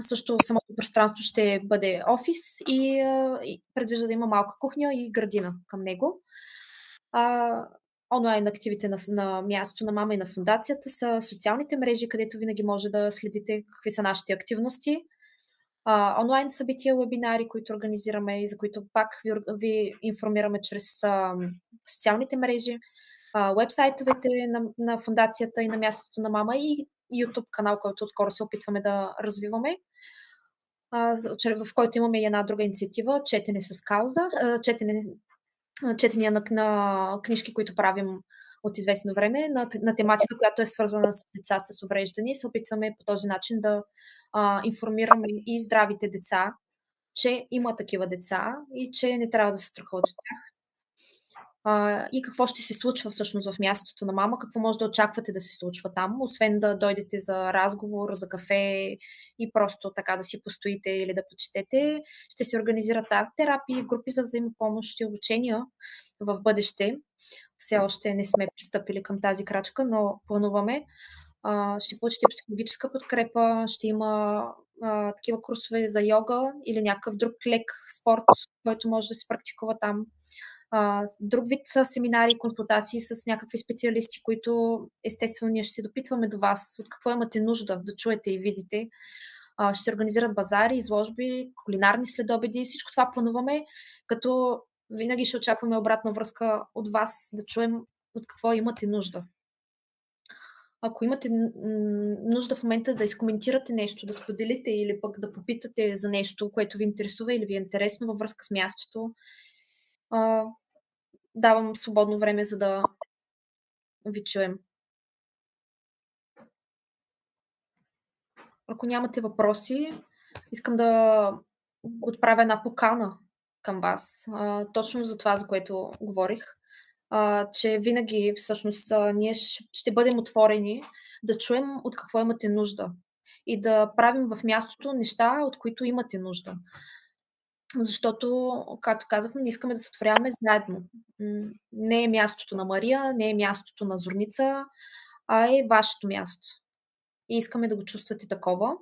Също самото пространство ще бъде офис и предвижда да има малка кухня и градина към него. Онлайн активите на мястото на мама и на фондацията са социалните мрежи, където винаги може да следите какви са нашите активности. Онлайн събития, вебинари, които организираме и за които пак ви информираме чрез социалните мрежи, уебсайтовете на фондацията и на мястото на мама и YouTube канал, който отскоро се опитваме да развиваме, в който имаме и една друга инициатива – четене с кауза, четения на книжки, които правим от известно време, на тематика, която е свързана с деца с увреждания и се опитваме по този начин да информираме и здравите деца, че има такива деца и че не трябва да се страхуват от тях. И какво ще се случва всъщност в мястото на мама, какво може да очаквате да се случва там, освен да дойдете за разговор, за кафе и просто така да си постоите или да почетете. Ще се организират арт-терапии, групи за взаимопомощ и обучения в бъдеще. Все още не сме пристъпили към тази крачка, но плануваме. Ще получите психологическа подкрепа, ще има такива курсове за йога или някакъв друг лек спорт, който може да се практикува там. Друг вид семинари, консултации с някакви специалисти, които естествено ние ще се допитваме до вас, от какво имате нужда да чуете и видите. Ще се организират базари, изложби, кулинарни следобеди, всичко това плануваме, като винаги ще очакваме обратна връзка от вас, да чуем от какво имате нужда. Ако имате нужда в момента да изкоментирате нещо, да споделите или пък да попитате за нещо, което ви интересува или ви е интересно във връзка с мястото, давам свободно време, за да ви чуем. Ако нямате въпроси, искам да отправя една покана към вас, точно за това, за което говорих, че винаги всъщност ние ще бъдем отворени да чуем от какво имате нужда и да правим в мястото неща, от които имате нужда. Защото, както казахме, не искаме да се отворяваме заедно. Не е мястото на Мария, не е мястото на Зорница, а е вашето място. И искаме да го чувствате такова.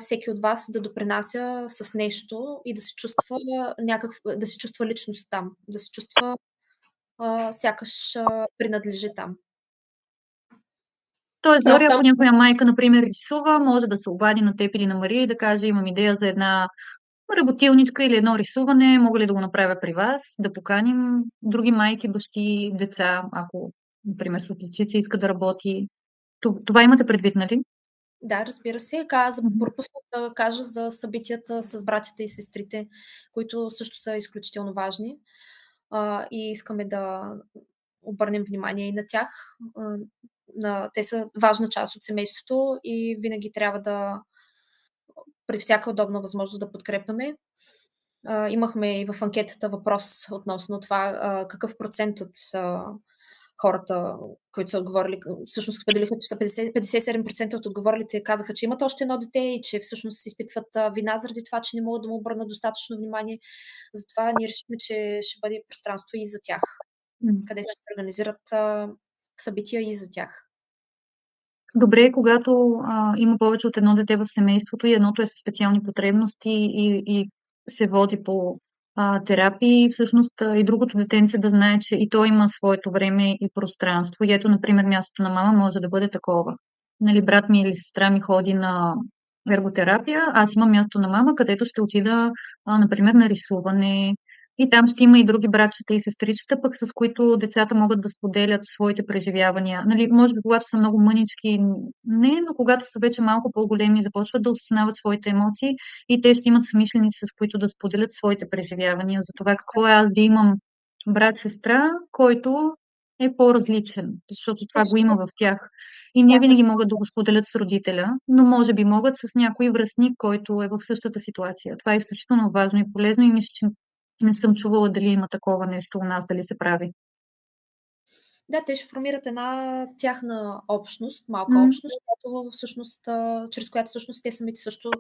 Всеки от вас да допринася с нещо и да се чувства да се чувства личност там, да се чувства сякаш принадлежи там. Тоест, дори ако някоя майка, например, рисува, може да се обади на теб или на Мария и да каже: имам идея за една работилничка или едно рисуване, мога ли да го направя при вас, да поканим други майки, бащи, деца, ако, например, съпругица иска да работи. Това имате предвид, нали? Да, разбира се. Пропуснах да кажа за събитията с братята и сестрите, които също са изключително важни. И искаме да обърнем внимание и на тях. Те са важна част от семейството и винаги трябва да при всяка удобна възможност да подкрепяме. Имахме и в анкетата въпрос относно това какъв процент от хората, които са отговорили, всъщност споделиха, че са 57% от отговорилите казаха, че имат още едно дете и че всъщност изпитват вина заради това, че не могат да му обърнат достатъчно внимание. Затова ние решихме, че ще бъде пространство и за тях, където ще организират събития и за тях. Добре е, когато има повече от едно дете в семейството и едното е с специални потребности и се води по терапии, всъщност и другото детенце да знае, че и то има своето време и пространство. И ето, например, мястото на мама може да бъде такова. Нали, брат ми или сестра ми ходи на ерготерапия, аз имам място на мама, където ще отида, например, на рисуване. И там ще има и други братчета и сестричета, пък с които децата могат да споделят своите преживявания. Нали, може би, когато са много мънички, не, но когато са вече малко по-големи, започват да осъзнават своите емоции и те ще имат съмишленици, с които да споделят своите преживявания за това какво е аз да имам брат-сестра, който е по-различен, защото това го има в тях. И не винаги могат да го споделят с родителя, но може би могат с някой връстник, който е в същата ситуация. Това е изключително важно и полезно и мисля, че не съм чувала дали има такова нещо у нас, дали се прави. Да, те ще формират една тяхна общност, малка общност, чрез която всъщност те самите също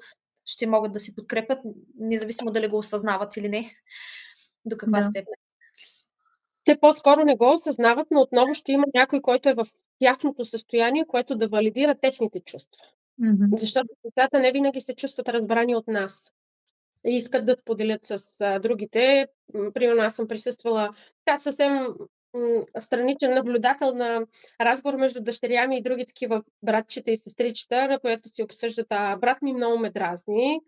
ще могат да се подкрепят, независимо дали го осъзнават или не, до каква степен. Те по-скоро не го осъзнават, но отново ще има някой, който е в тяхното състояние, което да валидира техните чувства. Защото децата не винаги се чувстват разбрани от нас и искат да споделят с другите. Примерно аз съм присъствала съвсем страничен наблюдател на разговор между дъщеря ми и други такива братчета и сестричета, на която си обсъждат, брат ми много ме дразни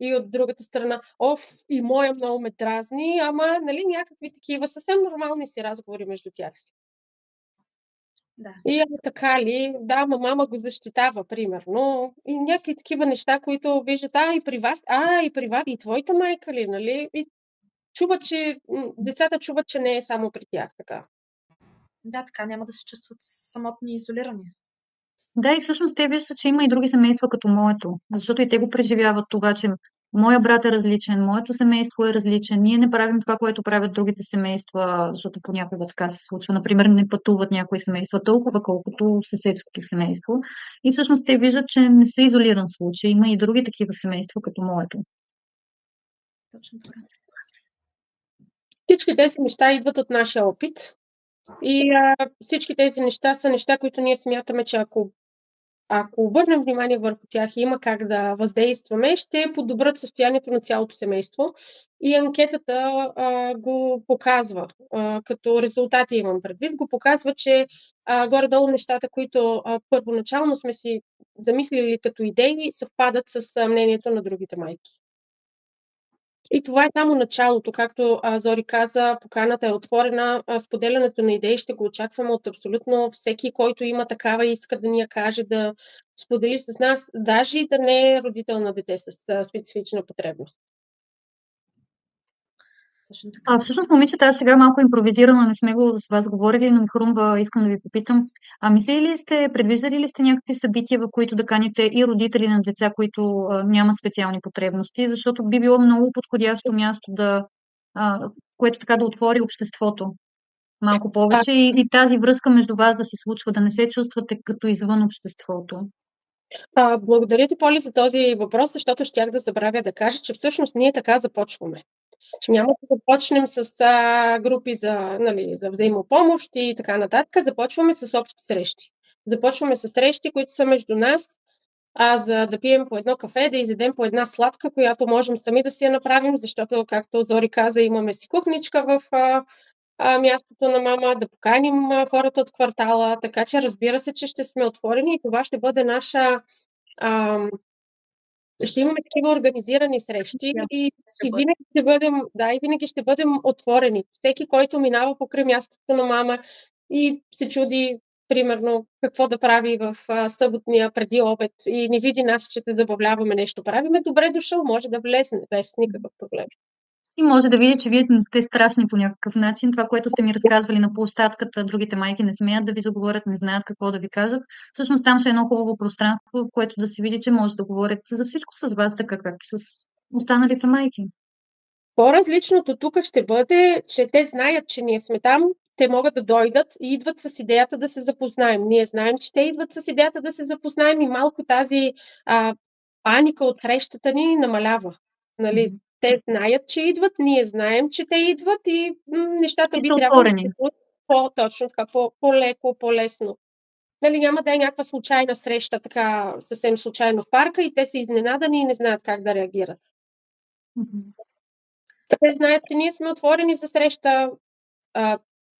и от другата страна, и моя много ме дразни, ама нали, някакви такива съвсем нормални си разговори между тях си. Да. И така ли? Да, мама го защитава, примерно. И някакви такива неща, които виждат, и при вас, и твоята майка ли, нали? И чуват, че децата чуват, че не е само при тях така. Да, така няма да се чувстват самотни и изолирани. Да, и всъщност те виждат, че има и други семейства като моето, защото и те го преживяват това, че моя брат е различен, моето семейство е различен, ние не правим това, което правят другите семейства, защото понякога така се случва. Например, не пътуват някои семейства толкова, колкото съседското семейство. И всъщност те виждат, че не са изолиран случай, има и други такива семейства като моето. Точно така. Всички тези неща идват от нашия опит и всички тези неща са неща, които ние смятаме, че ако обърнем внимание върху тях и има как да въздействаме, ще подобрят състоянието на цялото семейство. И анкетата го показва, като резултати имам предвид, го показва, че горе-долу нещата, които първоначално сме си замислили като идеи, съвпадат с мнението на другите майки. И това е само началото. Както Зори каза, поканата е отворена. Споделянето на идеи ще го очакваме от абсолютно всеки, който има такава и иска да ни я каже, да сподели с нас, даже и да не е родител на дете с специфична потребност. Всъщност, момичета, аз сега малко импровизирано, не сме го с вас говорили, но ми хрумва, искам да ви попитам. Предвиждали ли сте някакви събития, в които да каните и родители на деца, които нямат специални потребности? Защото би било много подходящо място, което така да отвори обществото малко повече и тази връзка между вас да се случва, да не се чувствате като извън обществото. Благодаря ти, Поли, за този въпрос, защото щях да забравя да кажа, че всъщност ние така започваме. Няма да започнем с групи за взаимопомощ и така нататък. Започваме с общи срещи. Започваме с срещи, които са между нас, за да пием по едно кафе, да изядем по една сладка, която можем сами да си я направим, защото, както Зори каза, имаме си кухничка в мястото на мама, да поканим хората от квартала. Така че разбира се, че ще сме отворени и това ще бъде наша Ще имаме такива организирани срещи Да, и ще бъде. винаги ще бъдем отворени. Всеки, който минава покрай мястото на мама и се чуди, примерно, какво да прави в съботния преди обед и не види нас, че се забавляваме, нещо правиме, добре дошъл, може да влезне без никакъв проблем. И може да види, че вие не сте страшни по някакъв начин. Това, което сте ми разказвали на площадката, другите майки не смеят да ви заговорят, не знаят какво да ви кажат. Всъщност там ще е едно хубаво пространство, в което да се види, че може да говорят за всичко с вас, така както с останалите майки. По-различното тук ще бъде, че те знаят, че ние сме там, те могат да дойдат и идват с идеята да се запознаем. Ние знаем, че те идват с идеята да се запознаем и малко тази паника от срещата ни намалява. Нали? Те знаят, че идват, ние знаем, че те идват и нещата И би са трябвало да отворени. бъдат по-точно така, по-леко, по-лесно. Нали, няма да е някаква случайна среща, така съвсем случайно в парка и те са изненадани и не знаят как да реагират. Те знаят, че ние сме отворени за среща,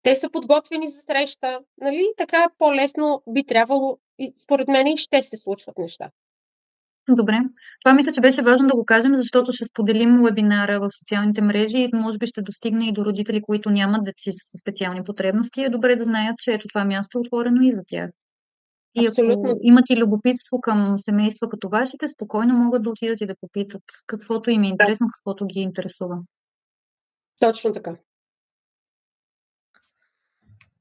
те са подготвени за среща, нали? Така по-лесно би трябвало и според мен и ще се случват нещата. Добре. Това мисля, че беше важно да го кажем, защото ще споделим вебинара в социалните мрежи и може би ще достигне и до родители, които нямат деци с специални потребности. Е добре да знаят, че ето това място е отворено и за тях. И Абсолютно. ако имат и любопитство към семейства като вашите, спокойно могат да отидат и да попитат каквото им е интересно, каквото ги интересува. Точно така.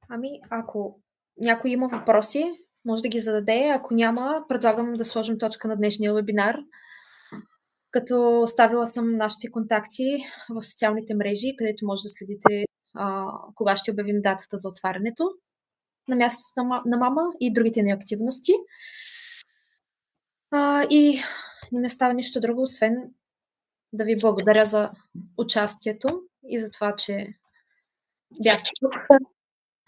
Ами, ако някой има въпроси, може да ги зададе. Ако няма, предлагам да сложим точка на днешния вебинар, като оставила съм нашите контакти в социалните мрежи, където може да следите кога ще обявим датата за отварянето на мястото на мама и другите ни активности. И не ми остава нищо друго, освен да ви благодаря за участието и за това, че бяхте тук.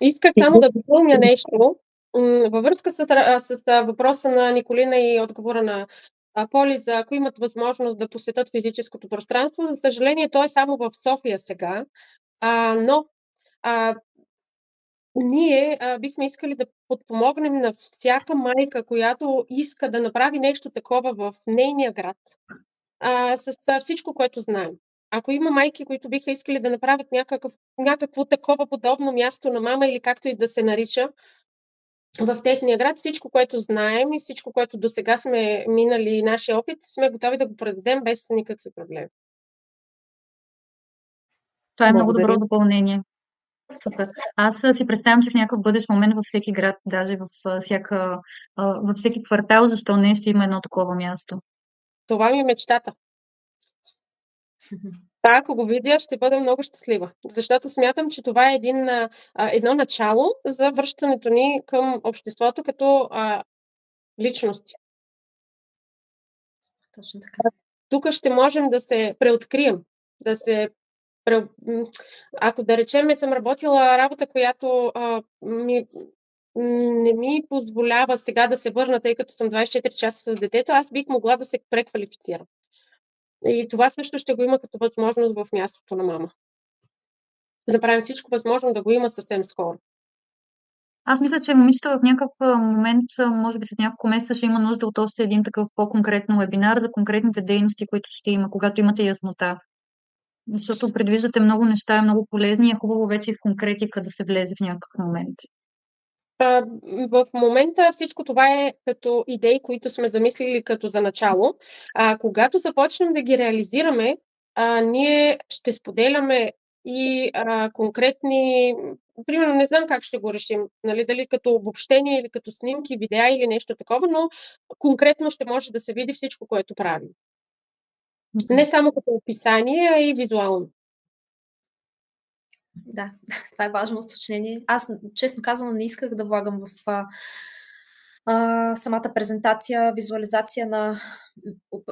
Исках само да допълня нещо. Във връзка с въпроса на Николина и отговора на Поли, за ако имат възможност да посетят физическото пространство. За съжаление, то е само в София сега, но ние бихме искали да подпомогнем на всяка майка, която иска да направи нещо такова в нейния град, с всичко, което знаем. Ако има майки, които биха искали да направят някакво такова подобно място на мама или както и да се нарича в техния град, всичко, което знаем и всичко, което досега сме минали нашия опит, сме готови да го предадем без никакви проблеми. Това е много добро допълнение. Супер. Аз си представям, че в някакъв бъдещ момент във всеки град, даже във всеки квартал, защо не ще има едно такова място. Това ми е мечтата. Ако го видя, ще бъда много щастлива, защото смятам, че това е едно начало за връщането ни към обществото като личности. Точно така. Тук ще можем да се преоткрием, ако да речем, съм работила работа, която не ми позволява сега да се върна, тъй като съм 24 часа с детето, аз бих могла да се преквалифицирам. И това също ще го има като възможност в мястото на мама. Да направим всичко възможно да го има съвсем скоро. Аз мисля, че момичета в някакъв момент, може би след няколко месеца, ще има нужда от още един такъв по-конкретно вебинар за конкретните дейности, които ще има, когато имате яснота. Защото предвиждате много неща, много полезни и е хубаво вече и в конкретика да се влезе в някакъв момент. В момента всичко това е като идеи, които сме замислили като за начало. Когато започнем да ги реализираме, ние ще споделяме и конкретни, примерно не знам как ще го решим, нали, дали като обобщение или като снимки, видеа или нещо такова, но конкретно ще може да се види всичко, което правим. Не само като описание, а и визуално. Да, това е важно уточнение. Аз, честно казано, не исках да влагам в самата презентация, визуализация на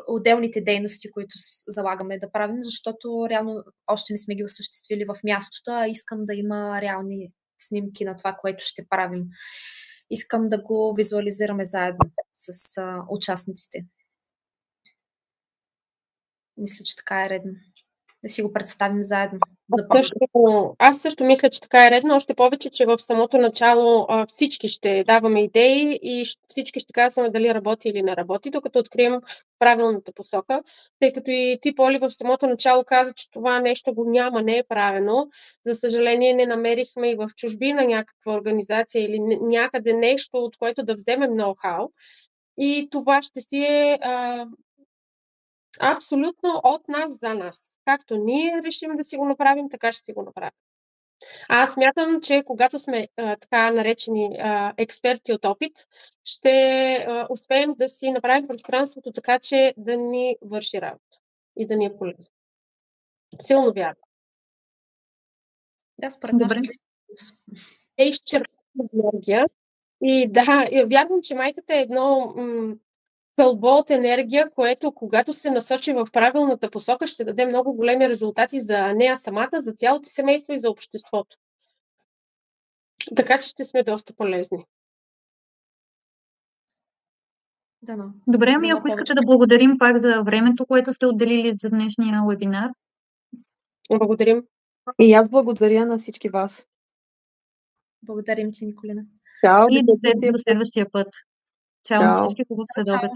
отделните дейности, които залагаме да правим, защото реално още не сме ги осъществили в мястото, а искам да има реални снимки на това, което ще правим. Искам да го визуализираме заедно с участниците. Мисля, че така е редно. да си го представим заедно. Аз също мисля, че така е редно, още повече, че в самото начало всички ще даваме идеи и всички ще казваме дали работи или не работи, докато открием правилната посока, тъй като и ти, Поли, в самото начало каза, че това нещо го няма, не е правено. За съжаление, не намерихме и в чужбина някаква организация или някъде нещо, от което да вземем ноу-хау. И това ще си е абсолютно от нас за нас. Както ние решим да си го направим, така ще си го направим. Аз смятам, че когато сме така наречени експерти от опит, ще успеем да си направим пространството така, че да ни върши работа и да ни е полезно. Силно вярвам. Да, според нас Добре. Е изчерпателна енергия. И да, вярвам, че майката е едно кълбо от енергия, което когато се насочи в правилната посока, ще даде много големи резултати за нея самата, за цялото семейство и за обществото. Така че ще сме доста полезни. Дано. Добре, ами ако искате да благодарим пак за времето, което сте отделили за днешния вебинар. Благодарим. И аз благодаря на всички вас. Благодарим ти, Николина. Чао, И до следващия път. Чао на Чао. всички, хубав следобед.